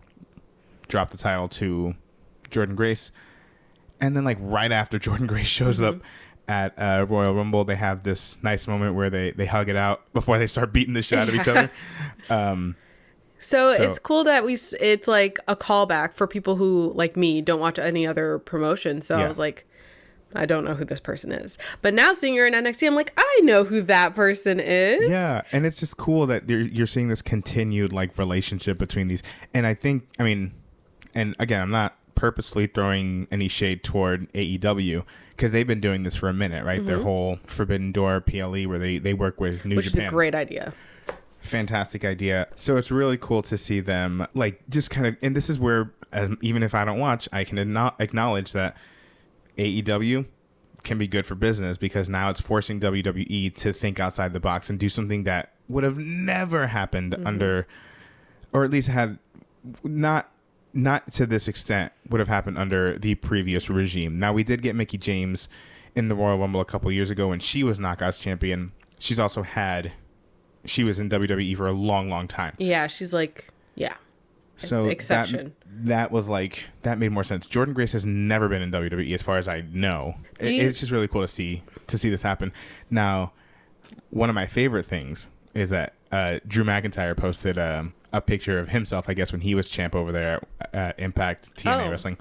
dropped the title to Jordynne Grace. And then, like, right after Jordynne Grace shows up at Royal Rumble, they have this nice moment where they hug it out before they start beating the shit out of each other. So it's cool that it's like a callback for people who, like me, don't watch any other promotion. So I was like, I don't know who this person is. But now seeing her in NXT, I'm like, I know who that person is. Yeah, and it's just cool that you're seeing this continued, like, relationship between these. And I think, I mean, and again, I'm not purposely throwing any shade toward AEW because they've been doing this for a minute, right? Their whole Forbidden Door PLE where they work with New Japan. Which is a great idea. Fantastic idea. So it's really cool to see them, like, just kind of, and this is where, even if I don't watch, I can acknowledge that AEW can be good for business because now it's forcing WWE to think outside the box and do something that would have never happened under, or at least had not to this extent would have happened under the previous regime. Now, we did get Mickie James in the Royal Rumble a couple years ago when she was Knockouts champion. She was in WWE for a long, long time. Yeah, she's like, yeah. So exception. That was like, that made more sense. Jordynne Grace has never been in WWE as far as I know. It's just really cool to see this happen. Now, one of my favorite things is that Drew McIntyre posted a picture of himself, I guess, when he was champ over there at Impact TNA Wrestling,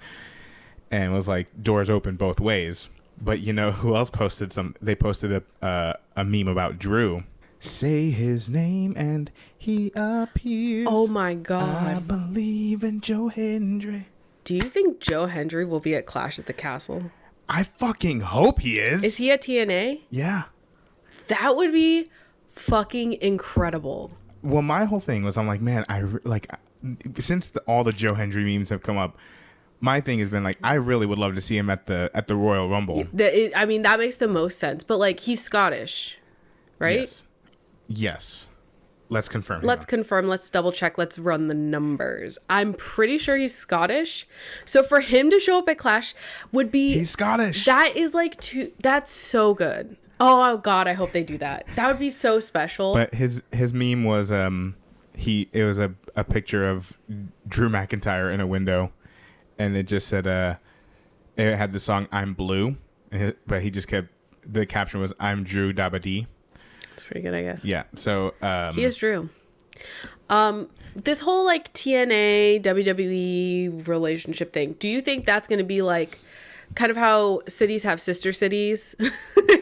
and was like, doors open both ways. But you know who else posted they posted a meme about Drew. Say his name and he appears. Oh my God. I believe in Joe Hendry. Do you think Joe Hendry will be at Clash at the Castle? I fucking hope he is. Is he at TNA? Yeah. That would be fucking incredible. Well, my whole thing was, I'm like, man, since all the Joe Hendry memes have come up, my thing has been like, I really would love to see him at the Royal Rumble. I mean, that makes the most sense. But like, he's Scottish, right? Yes. Let's confirm. Let's confirm. Let's double check. Let's run the numbers. I'm pretty sure he's Scottish. So for him to show up at Clash would be... He's Scottish. That is like... That's so good. Oh God, I hope they do that. That would be so special. But his meme was it was a picture of Drew McIntyre in a window, and it just said it had the song "I'm Blue," but he just kept the caption was "I'm Drew Dabadee." It's pretty good, I guess. Yeah. So he is Drew. This whole like TNA WWE relationship thing. Do you think that's going to be like kind of how cities have sister cities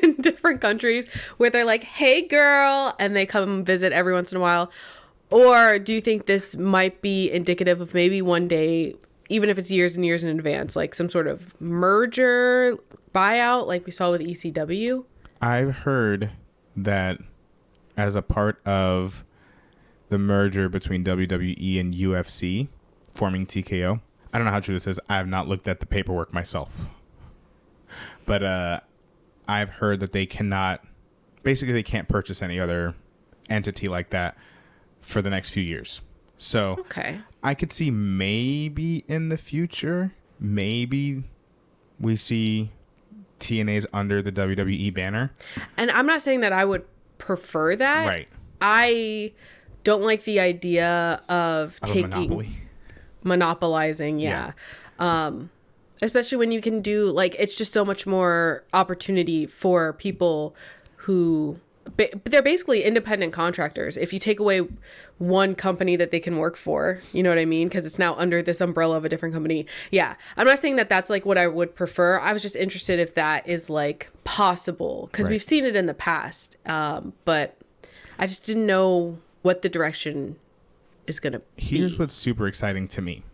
in different countries where they're like, hey girl, and they come visit every once in a while? Or do you think this might be indicative of maybe one day, even if it's years and years in advance, like some sort of merger buyout like we saw with ECW? I've heard that as a part of the merger between WWE and UFC forming TKO, I don't know how true this is. I have not looked at the paperwork myself. But I've heard that they cannot, basically they can't purchase any other entity like that for the next few years. So okay. I could see maybe in the future, maybe we see TNA's under the WWE banner. And I'm not saying that I would prefer that. Right. I don't like the idea of taking monopolizing. Yeah. Especially when you can do like, it's just so much more opportunity for people who they're basically independent contractors. If you take away one company that they can work for, you know what I mean? Because it's now under this umbrella of a different company. Yeah. I'm not saying that that's like what I would prefer. I was just interested if that is like possible because we've seen it in the past. But I just didn't know what the direction is going to be. Here's what's super exciting to me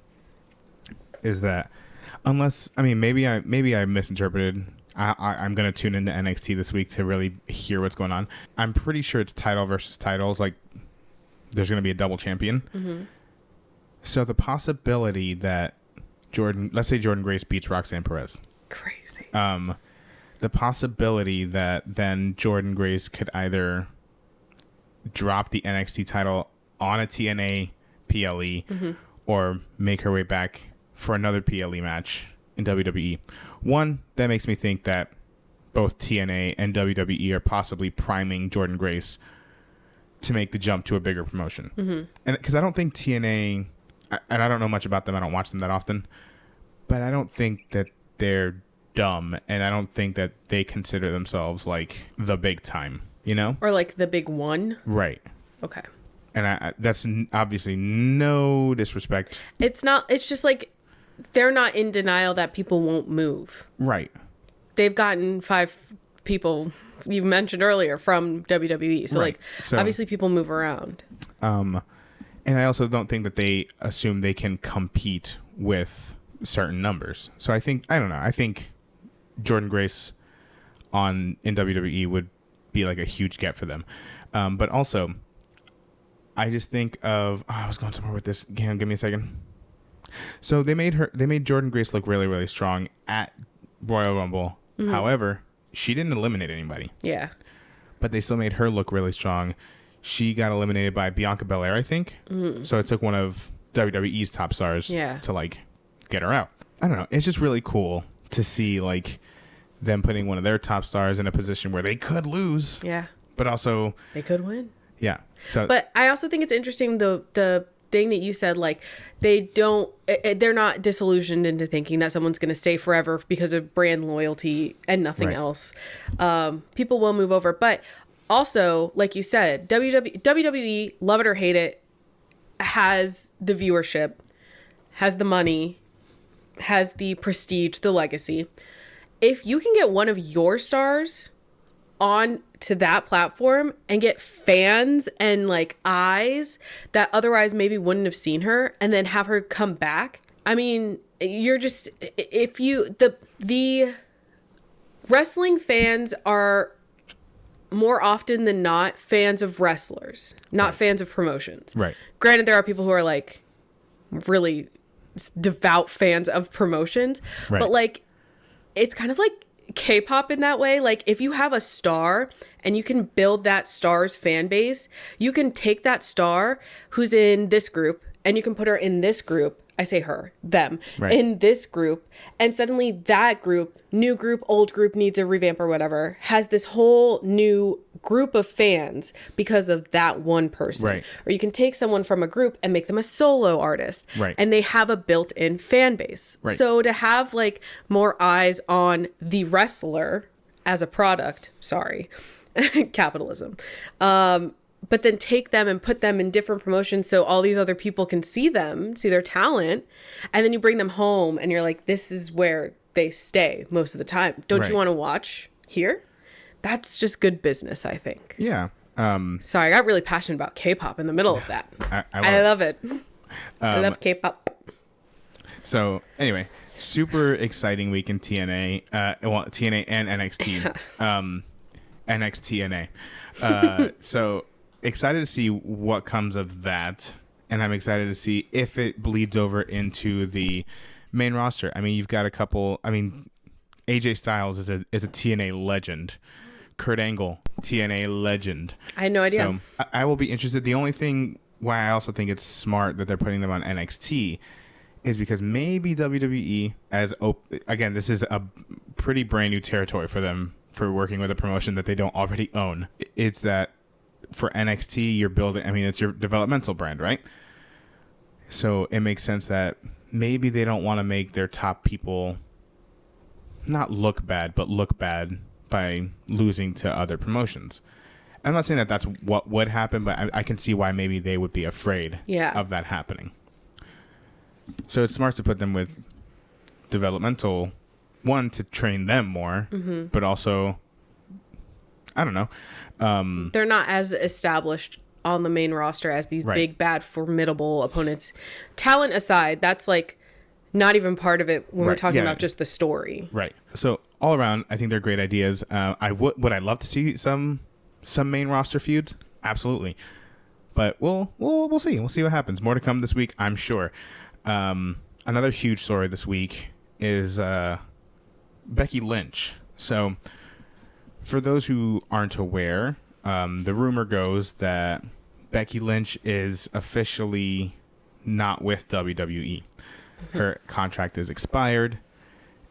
is that unless, I mean, maybe I misinterpreted. I'm going to tune into NXT this week to really hear what's going on. I'm pretty sure it's title versus titles. Like, there's going to be a double champion. Mm-hmm. So the possibility that let's say Jordynne Grace beats Roxanne Perez. Crazy. The possibility that then Jordynne Grace could either drop the NXT title on a TNA PLE mm-hmm. or make her way back for another PLE match in WWE. One, that makes me think that both TNA and WWE are possibly priming Jordynne Grace to make the jump to a bigger promotion. Mm-hmm. And because I don't think TNA, and I don't know much about them, I don't watch them that often, but I don't think that they're dumb, and I don't think that they consider themselves like the big time, you know? Or like the big one? Right. Okay. And that's obviously no disrespect. It's not, it's just like, they're not in denial that people won't move. Right. They've gotten 5 people you mentioned earlier from WWE. So right. Obviously people move around. And I also don't think that they assume they can compete with certain numbers. So I think Jordynne Grace in WWE would be like a huge get for them. But also I just think of, I was going somewhere with this. Hang on, give me a second. So they made Jordynne Grace look really, really strong at Royal Rumble. Mm-hmm. However, she didn't eliminate anybody. Yeah. But they still made her look really strong. She got eliminated by Bianca Belair, I think. Mm-hmm. So it took one of WWE's top stars to like get her out. I don't know. It's just really cool to see like them putting one of their top stars in a position where they could lose. Yeah. But also they could win. Yeah. So but I also think it's interesting the thing that you said, like they're not disillusioned into thinking that someone's going to stay forever because of brand loyalty and nothing else. People will move over, but also like you said, WWE, love it or hate it, has the viewership, has the money, has the prestige, the legacy. If you can get one of your stars on to that platform and get fans and like eyes that otherwise maybe wouldn't have seen her, and then have her come back, I mean, you're just, if you the wrestling fans are more often than not fans of wrestlers, not fans of promotions. Right. Granted, there are people who are like really devout fans of promotions, but like it's kind of like K-pop in that way. Like if you have a star and you can build that star's fan base, you can take that star who's in this group and you can put her in this group. I say her, them, in this group, and suddenly that group, new group, old group needs a revamp or whatever, has this whole new group of fans because of that one person. Right. Or you can take someone from a group and make them a solo artist. Right. And they have a built-in fan base. Right. So to have like more eyes on the wrestler as a product, capitalism, but then take them and put them in different promotions so all these other people can see them, see their talent, and then you bring them home and you're like, this is where they stay most of the time. Don't you want to watch here? That's just good business, I think. Yeah. Sorry, I got really passionate about K-pop in the middle of that. I love it. I love K-pop. So anyway, super exciting week in TNA. TNA and NXT. NXTNA. So excited to see what comes of that. and I'm excited to see if it bleeds over into the main roster. I mean, you've got a couple. I mean, AJ Styles is a TNA legend. Kurt Angle, TNA legend. I had no idea. So I will be interested. The only thing why I also think it's smart that they're putting them on NXT is because maybe WWE, again, this is a pretty brand new territory for them for working with a promotion that they don't already own. It's that for NXT, you're building, I mean, it's your developmental brand, right? So it makes sense that maybe they don't want to make their top people not look bad, but look bad by losing to other promotions. I'm not saying that that's what would happen, but I can see why maybe they would be afraid of that happening. So it's smart to put them with developmental, one, to train them more, but also, I don't know. They're not as established on the main roster as these big, bad, formidable opponents. Talent aside, that's like not even part of it when we're talking about just the story. Right. So all around, I think they're great ideas. Would I love to see some main roster feuds? Absolutely. But we'll see. We'll see what happens. More to come this week, I'm sure. Another huge story this week is Becky Lynch. So for those who aren't aware, the rumor goes that Becky Lynch is officially not with WWE. Her contract is expired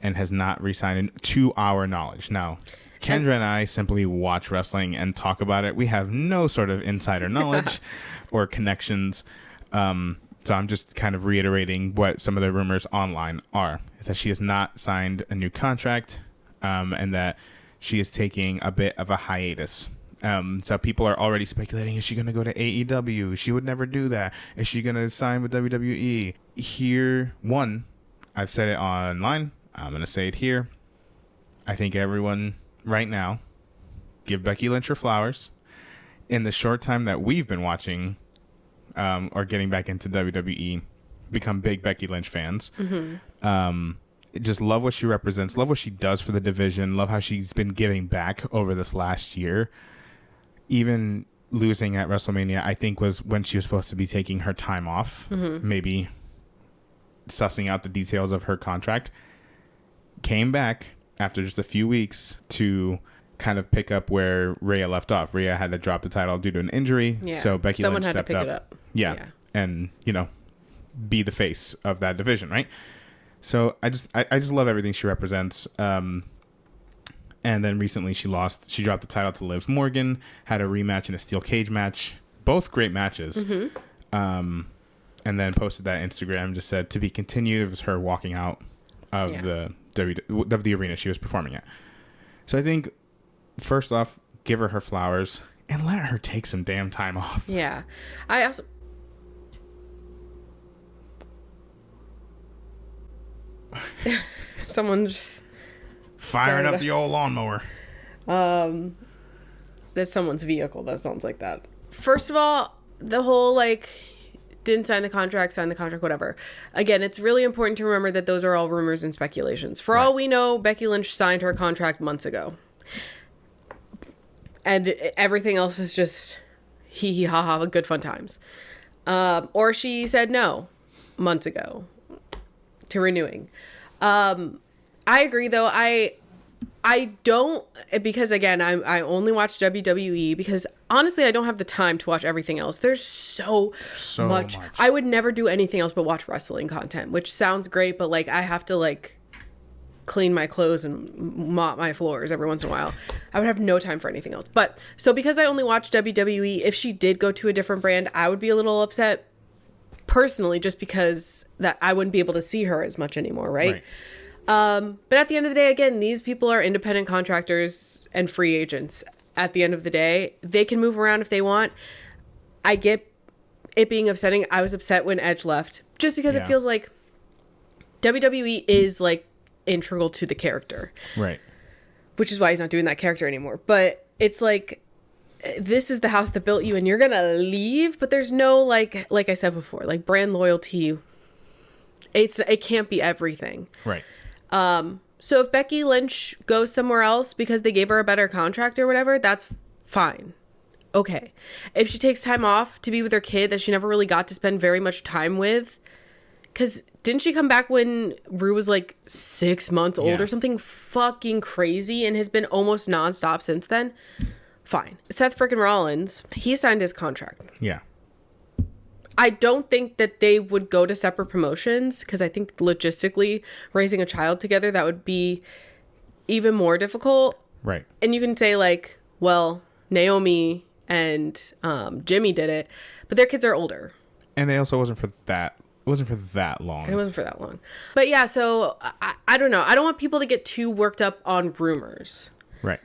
and has not re-signed to our knowledge. Now, Kendra and I simply watch wrestling and talk about it. We have no sort of insider knowledge or connections. So I'm just kind of reiterating what some of the rumors online are. Is that she has not signed a new contract and that she is taking a bit of a hiatus. So people are already speculating, is she going to go to AEW? She would never do that. Is she going to sign with WWE? Here, I've said it online. I'm going to say it here. I think everyone right now, give Becky Lynch her flowers. In the short time that we've been watching or getting back into WWE, become big Becky Lynch fans. Just love what she represents. Love what she does for the division. Love how she's been giving back over this last year. Even losing at WrestleMania, I think, was when she was supposed to be taking her time off. Maybe sussing out the details of her contract. Came back after just a few weeks to kind of pick up where Rhea left off. Rhea had to drop the title due to an injury. So Becky Lynch stepped up. It up. Yeah. And, be the face of that division, right? So I just love everything she represents. And then recently she dropped the title to Liv Morgan, had a rematch in a steel cage match. Both great matches. And then posted that Instagram, just said to be continued. It was her walking out of the arena she was performing at. So I think, first off, give her flowers and let her take some damn time off. Yeah. I also... Someone just... Firing up the old lawnmower. That's someone's vehicle that sounds like that. First of all, the whole, didn't sign the contract, whatever. Again, it's really important to remember that those are all rumors and speculations. For all we know, Becky Lynch signed her contract months ago. And everything else is just hee hee ha ha, good fun times. Or she said no months ago to renewing. I agree, though. I don't, because again, I only watch WWE because honestly, I don't have the time to watch everything else. There's so much. I would never do anything else but watch wrestling content, which sounds great, but I have to clean my clothes and mop my floors every once in a while. I would have no time for anything else. But so because I only watch WWE, if she did go to a different brand, I would be a little upset personally, just because that I wouldn't be able to see her as much anymore, right? But at the end of the day, again, these people are independent contractors and free agents. At the end of the day, they can move around if they want. I get it being upsetting. I was upset when Edge left, just because it feels like WWE is integral to the character, right? Which is why he's not doing that character anymore. But it's this is the house that built you, and you're gonna leave. But there's no like I said before, brand loyalty. It can't be everything, right? So if Becky Lynch goes somewhere else because they gave her a better contract or whatever, that's fine. okay. If she takes time off to be with her kid that she never really got to spend very much time with, because didn't she come back when Rue was like 6 months old or something fucking crazy and has been almost nonstop since then? Fine. Seth frickin' Rollins, he signed his contract. Yeah. I don't think that they would go to separate promotions because I think logistically raising a child together, that would be even more difficult. Right. And you can say like, well, Naomi and Jimmy did it, but their kids are older. And it also wasn't for that. It wasn't for that long. It wasn't for that long. But yeah, so I don't know. I don't want people to get too worked up on rumors. Right.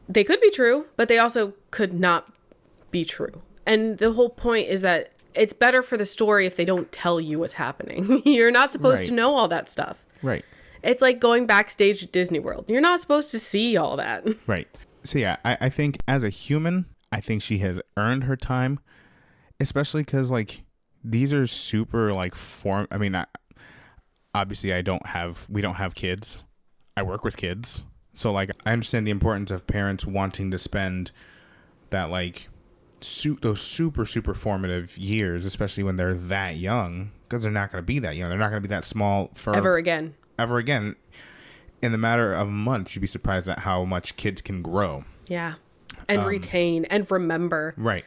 They could be true, but they also could not be true. And the whole point is that it's better for the story if they don't tell you what's happening. You're not supposed to know all that stuff. Right. It's like going backstage at Disney World. You're not supposed to see all that. Right. So yeah, I think as a human, I think she has earned her time, especially because like these are super like I mean, obviously we don't have kids. I work with kids. So like I understand the importance of parents wanting to spend that like those super formative years, especially when they're that young, because they're not going to be that young. They're not going to be that small for ever again. In the matter of months, you'd be surprised at how much kids can grow. Yeah. And retain and remember. Right.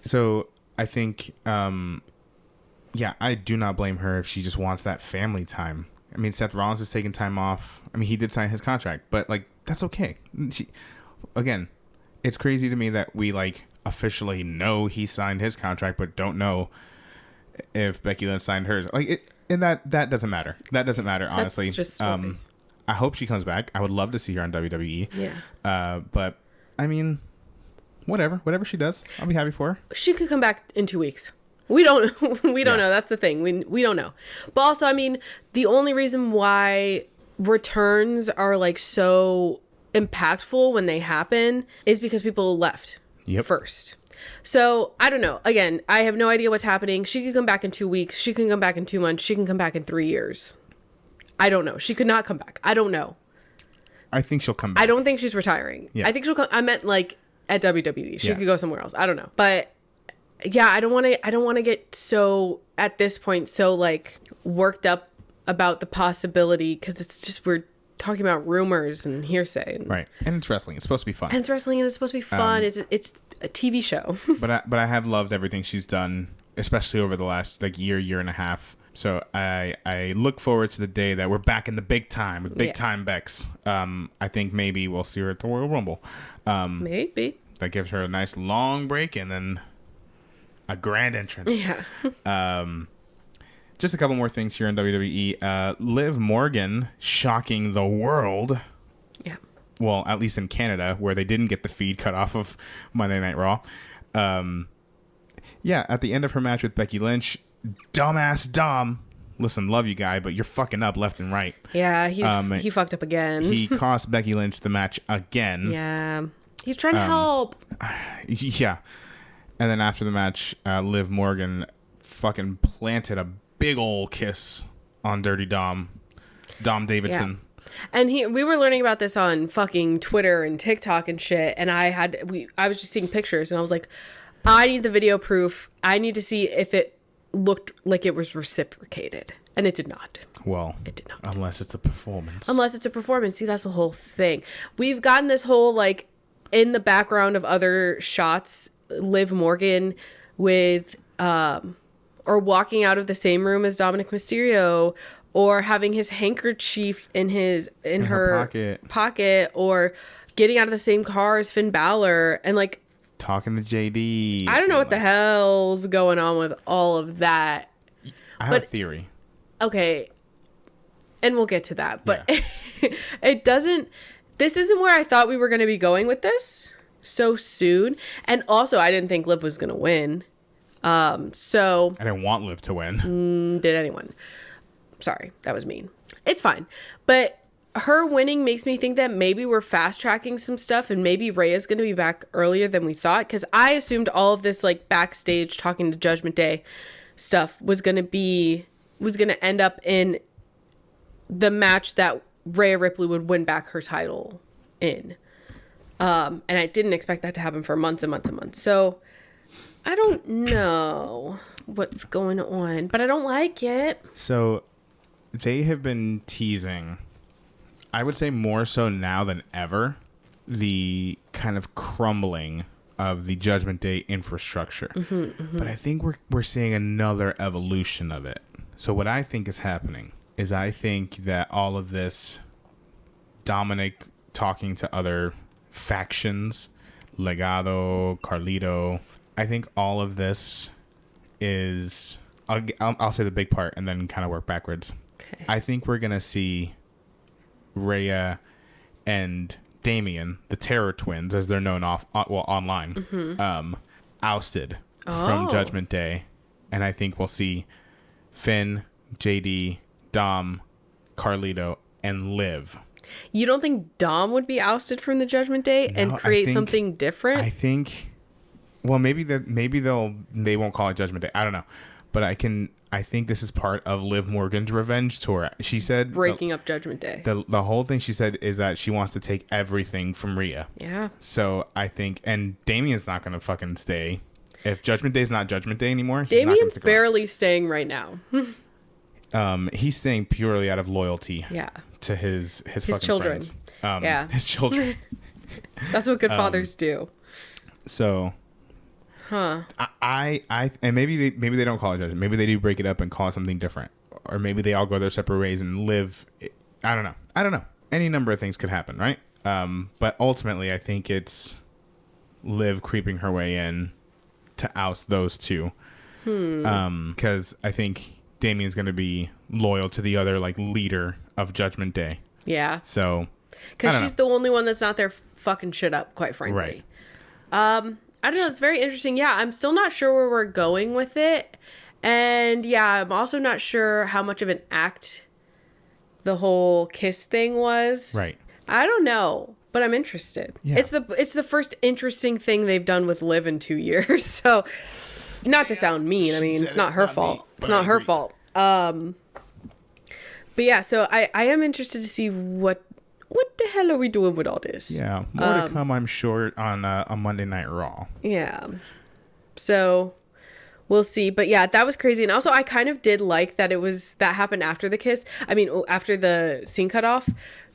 So I think, yeah, I do not blame her if she just wants that family time. I mean, Seth Rollins is taking time off. I mean, he did sign his contract, but like, that's okay. Again, it's crazy to me that we like officially know he signed his contract, but don't know if Becky Lynch signed hers. Like, and that doesn't matter. That doesn't matter, honestly. That's just I hope she comes back. I would love to see her on WWE. Yeah. But I mean, whatever she does, I'll be happy for her. She could come back in 2 weeks. We don't know. That's the thing. We don't know. But also, I mean, the only reason why returns are like so impactful when they happen is because people left first. So I don't know. Again, I have no idea what's happening. She could come back in 2 weeks. She can come back in 2 months. She can come back in 3 years. I don't know. She could not come back. I don't know. I think she'll come back. I don't think she's retiring. Yeah. I think she'll come. I meant like at WWE. She could go somewhere else. I don't know. But yeah, I don't want to get so at this point so like worked up about the possibility, because it's just we're talking about rumors and hearsay. Right. And it's wrestling. It's supposed to be fun. It's supposed to be fun. It's a TV show. but I have loved everything she's done, especially over the last like year and a half. So I look forward to the day that we're back in the big time with big time Bex. I think maybe we'll see her at the Royal Rumble. Maybe. That gives her a nice long break and then a grand entrance. Yeah. Just a couple more things here in WWE. Liv Morgan shocking the world. Yeah. Well, at least in Canada, where they didn't get the feed cut off of Monday Night Raw. Yeah, at the end of her match with Becky Lynch, dumbass Dom. Listen, love you, guy, but you're fucking up left and right. Yeah, he fucked up again. He cost Becky Lynch the match again. Yeah. He's trying to help. Yeah. And then after the match, Liv Morgan fucking planted a big old kiss on Dirty Dom Davidson. Yeah. And we were learning about this on fucking Twitter and TikTok and shit. And I was just seeing pictures and I was like, I need the video proof. I need to see if it looked like it was reciprocated. And it did not. Well, it did not. Unless it's a performance. See, that's the whole thing. We've gotten this whole like in the background of other shots, Liv Morgan with or walking out of the same room as Dominic Mysterio, or having his handkerchief in her pocket, or getting out of the same car as Finn Balor, and like talking to JD. I don't know what the hell's going on with all of that. I have a theory. Okay, and we'll get to that, but it doesn't. This isn't where I thought we were going to be going with this so soon. And also, I didn't think Liv was going to win. So I didn't want Liv to win. Did anyone? Sorry, that was mean. It's fine. But her winning makes me think that maybe we're fast tracking some stuff, and maybe Rhea's going to be back earlier than we thought. Because I assumed all of this like backstage talking to Judgment Day stuff was going to end up in the match that Rhea Ripley would win back her title in. And I didn't expect that to happen for months and months and months. So I don't know what's going on, but I don't like it. So they have been teasing, I would say more so now than ever, the kind of crumbling of the Judgment Day infrastructure. But I think we're seeing another evolution of it. So what I think is happening is I think that all of this, Dominic talking to other factions, Legado, Carlito, I think all of this is, I'll say the big part and then kind of work backwards. Okay. I think we're going to see Rhea and Damien, the Terror Twins, as they're known online, ousted from Judgment Day. And I think we'll see Finn, JD, Dom, Carlito, and Liv. You don't think Dom would be ousted from the Judgment Day and create something different? I think, well, maybe they won't call it Judgment Day. I don't know. But I think this is part of Liv Morgan's revenge tour. She said breaking up Judgment Day. The whole thing she said is that she wants to take everything from Rhea. Yeah. So I think, and Damien's not going to fucking stay. If Judgment Day's not Judgment Day anymore, Damien's barely staying right now. He's staying purely out of loyalty. Yeah. To his fucking children. Friends. His children. That's what good fathers do. So. Huh. I and maybe they don't call it Judgment. Maybe they do break it up and call it something different, or maybe they all go their separate ways and live. I don't know. Any number of things could happen, right? But ultimately, I think it's Liv creeping her way in to oust those two. Because I think Damien's going to be loyal to the other leader of Judgment Day. Yeah. So. Because she's the only one that's not there fucking shit up, quite frankly. Right. I don't know. It's very interesting. Yeah, I'm still not sure where we're going with it. And yeah, I'm also not sure how much of an act the whole kiss thing was. Right. I don't know, but I'm interested. Yeah. It's the first interesting thing they've done with Liv in 2 years. So, not to sound mean, I mean, it's not her fault. It's not her fault. But yeah, so I am interested to see what the hell are we doing with all this? Yeah, more to come, I'm sure, on a Monday Night Raw. Yeah. So we'll see. But yeah, that was crazy. And also, I kind of did like that that happened after the kiss. I mean, after the scene cut off.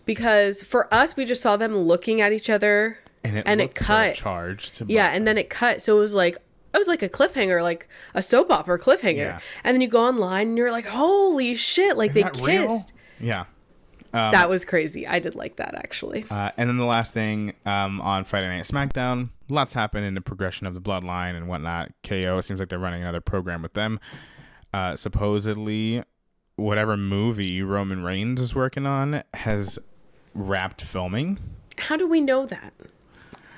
Because for us, we just saw them looking at each other. And it cut. Sort of charged. Yeah, and then it cut. So it was like a cliffhanger, like a soap opera cliffhanger. Yeah. And then you go online and you're like, holy shit, like they kissed. Real? Yeah. That was crazy. I did like that, actually. And then the last thing, on Friday Night SmackDown, lots happened in the progression of the Bloodline and whatnot. KO, it seems like they're running another program with them. Supposedly, whatever movie Roman Reigns is working on has wrapped filming. How do we know that?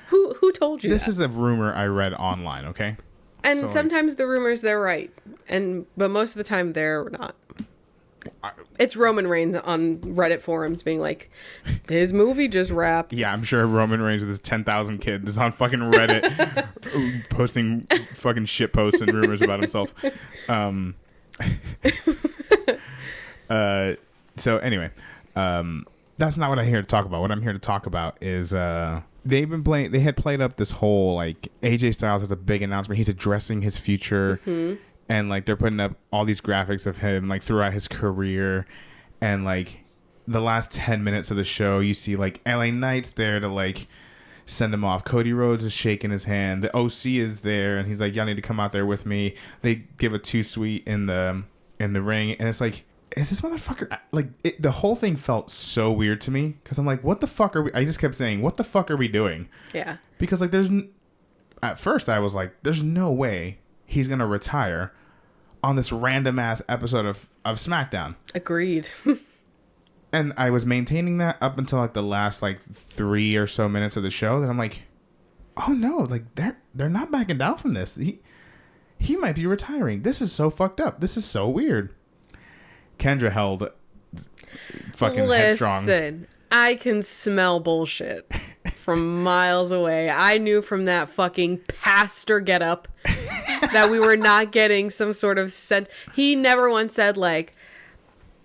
Who told you this that? Is a rumor I read online, okay? And so, sometimes the rumors, they're right. But most of the time, they're not. It's Roman Reigns on Reddit forums being like, his movie just wrapped. Yeah, I'm sure Roman Reigns with his 10,000 kids is on fucking Reddit posting fucking shit posts and rumors about himself. So anyway, that's not what I'm here to talk about. What I'm here to talk about is they had played up this whole AJ Styles has a big announcement. He's addressing his future. Mm-hmm. And they're putting up all these graphics of him throughout his career, and the last 10 minutes of the show, you see LA Knight's there to send him off. Cody Rhodes is shaking his hand. The OC is there, and he's like, "Y'all need to come out there with me." They give a 2-sweet in the ring, and it's like, is this motherfucker the whole thing felt so weird to me because I'm like, what the fuck are we? I just kept saying, what the fuck are we doing? Yeah. Because at first I was like, there's no way he's gonna retire on this random ass episode of SmackDown. Agreed. And I was maintaining that up until the last 3 or so minutes of the show. Then I'm like, oh no, they're not backing down from this. He might be retiring. This is so fucked up. This is so weird. Kendra held fucking headstrong. Listen, I can smell bullshit from miles away. I knew from that fucking pastor getup that we were not getting some sort of sense. He never once said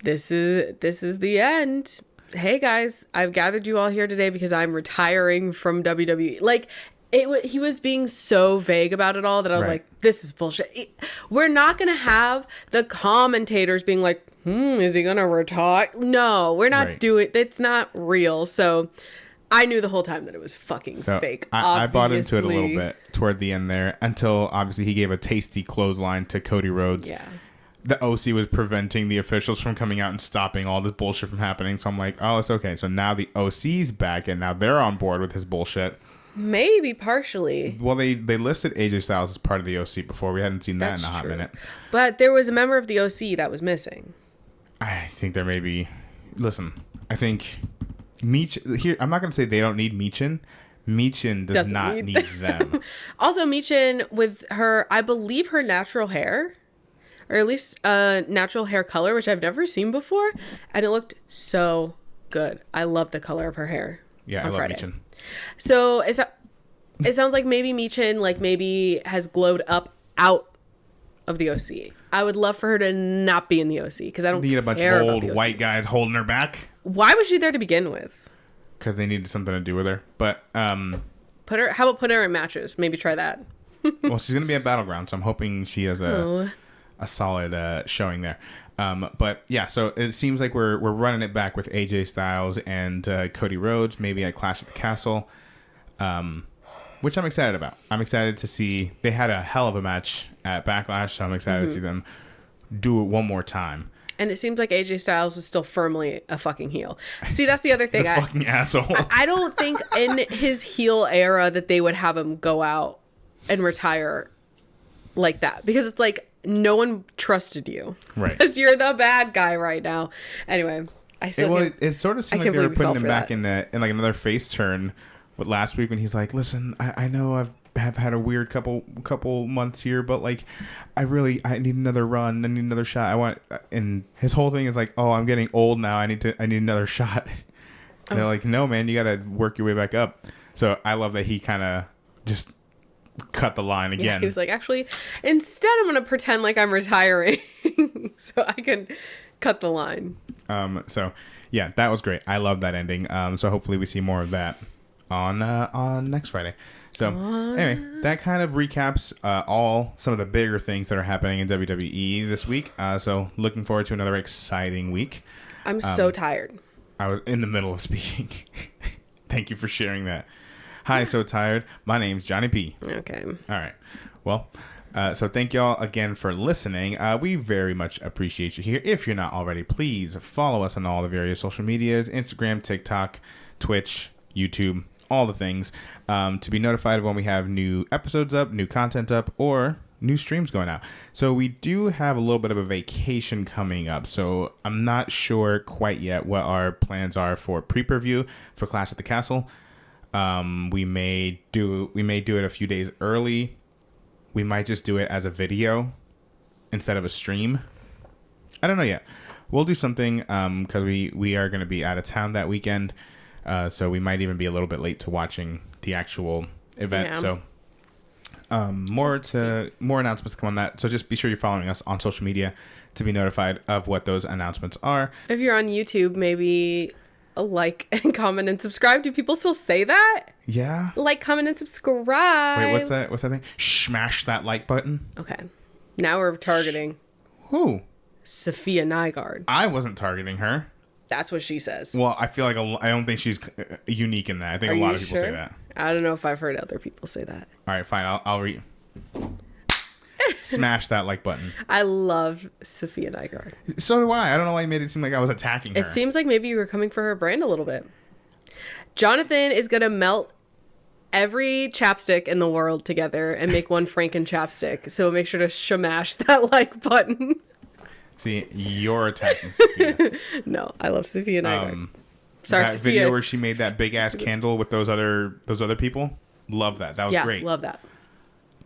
this is the end. hey guys, I've gathered you all here today because I'm retiring from WWE. Like, he was being so vague about it all that I was Right. like, this is bullshit. We're not going to have the commentators being like, is he going to retire? No, we're not Right. doing, it's not real. So I knew the whole time that it was fucking fake. I bought into it a little bit toward the end there until obviously he gave a tasty clothesline to Cody Rhodes. Yeah. The OC was preventing the officials from coming out and stopping all this bullshit from happening. So I'm like, oh, it's okay. So now the OC's back and now they're on board with his bullshit. Maybe partially. Well, they listed AJ Styles as part of the OC before. We hadn't seen that That's in a hot true. minute. But there was a member of the OC that was missing. I think there may be. Listen, I think here. I'm not going to say they don't need Michin. Michin does Doesn't not need them. Also, Michin, with her, I believe her natural hair, or at least natural hair color, which I've never seen before, and it looked so good. I love the color of her hair. Yeah, I on love Friday. Michin. So it sounds like maybe Michin, like maybe has glowed up out of the OC. I would love for her to not be in the OC because I don't Need a bunch care of about old the OC. white guys holding her back Why was she there to begin with? because they needed something to do with her. But How about put her in matches? Maybe try that. well, she's going to be at Battleground, so I'm hoping she has a solid showing there. But yeah, so it seems like we're running it back with AJ Styles and Cody Rhodes, maybe at Clash at the Castle, which I'm excited about. I'm excited to see. They had a hell of a match at Backlash, so I'm excited to see them do it one more time. And it seems like AJ Styles is still firmly a fucking heel. See, that's the other thing. The fucking asshole. I don't think in his heel era that they would have him go out and retire like that. Because it's like, no one trusted you. Right. Because you're the bad guy right now. Anyway, It sort of seemed I like can't they were believe we putting fell him for back that. in like another face turn with last week when he's like, listen, I know have had a weird couple months here, but like I need another run. I need another shot. And his whole thing is like, oh, I'm getting old now. I need another shot. And they're like, no, man, you got to work your way back up. So I love that he kind of just cut the line again. Yeah, he was like, actually, instead I'm going to pretend like I'm retiring so I can cut the line. So yeah, that was great. I love that ending. So hopefully we see more of that on next Friday. So anyway, that kind of recaps some of the bigger things that are happening in WWE this week. So looking forward to another exciting week. I'm so tired. I was in the middle of speaking. Thank you for sharing that. Hi, so tired. My name's Johnny P. Okay. All right. Well, so thank y'all again for listening. We very much appreciate you here. If you're not already, please follow us on all the various social medias, Instagram, TikTok, Twitch, YouTube, all the things, to be notified of when we have new episodes up, new content up, or new streams going out. So we do have a little bit of a vacation coming up. So I'm not sure quite yet what our plans are for pre-preview for Clash at the Castle. We may do it a few days early. We might just do it as a video instead of a stream. I don't know yet. We'll do something because we are going to be out of town that weekend. So we might even be a little bit late to watching the actual event. Yeah. So more announcements come on that. So just be sure you're following us on social media to be notified of what those announcements are. If you're on YouTube, maybe a like and comment and subscribe. Do people still say that? Yeah. Like, comment, and subscribe. Wait, what's that thing? Smash that like button. Okay. Now we're targeting Who? Sophia Nygaard. I wasn't targeting her. That's what she says. Well, I feel like I don't think she's unique in that. I think Are a lot you of people sure? say that. I don't know if I've heard other people say that. All right, fine. I'll read. Smash that like button. I love Sophia Nygaard. So do I. I don't know why you made it seem like I was attacking her. It seems like maybe you were coming for her brand a little bit. Jonathan is going to melt every chapstick in the world together and make one Franken chapstick. So make sure to smash that like button. See, you're attacking Sophia. No, I love Sophia Nygaard. Sorry, that Sophia. video where she made that big ass candle with those other people. Love that. That was great. Love that.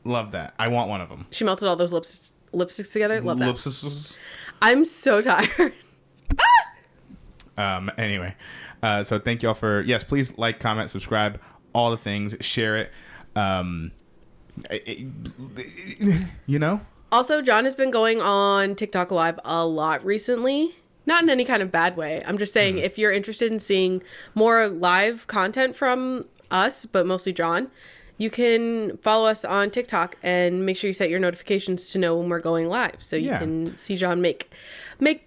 Love that. I want one of them. She melted all those lipsticks together. Love that. Lipsticks. I'm so tired. Anyway, so thank y'all for please like, comment, subscribe, all the things, share it. You know. Also, John has been going on TikTok Live a lot recently. Not in any kind of bad way. I'm just saying if you're interested in seeing more live content from us, but mostly John, you can follow us on TikTok and make sure you set your notifications to know when we're going live. So you can see John make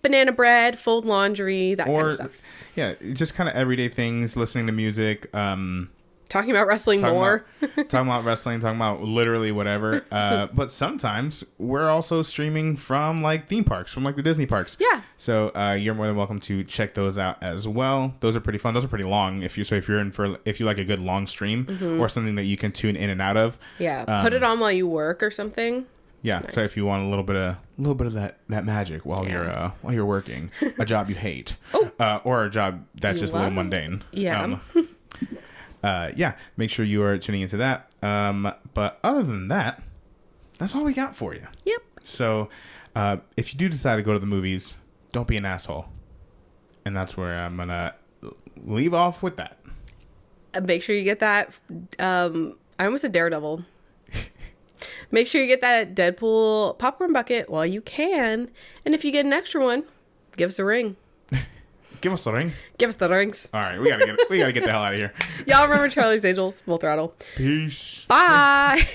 banana bread, fold laundry, that kind of stuff. Yeah, just kind of everyday things, listening to music, talking about wrestling more. Talking about wrestling, talking about literally whatever. But sometimes we're also streaming from like theme parks, from like the Disney parks. Yeah. So you're more than welcome to check those out as well. Those are pretty fun. Those are pretty long. If you like a good long stream or something that you can tune in and out of. Yeah. Put it on while you work or something. Yeah. Nice. So if you want a little bit of that magic while you're working, a job you hate, or a job that's just a little mundane. Yeah. Make sure you are tuning into that. But other than that, that's all we got for you. Yep. So if you do decide to go to the movies, don't be an asshole. And that's where I'm going to leave off with that. Make sure you get that. I almost said Daredevil. Make sure you get that Deadpool popcorn bucket while you can. And if you get an extra one, give us a ring. Give us the ring. Give us the rings. All right, we gotta get the hell out of here. Y'all remember Charlie's Angels? Full Throttle. Peace. Bye.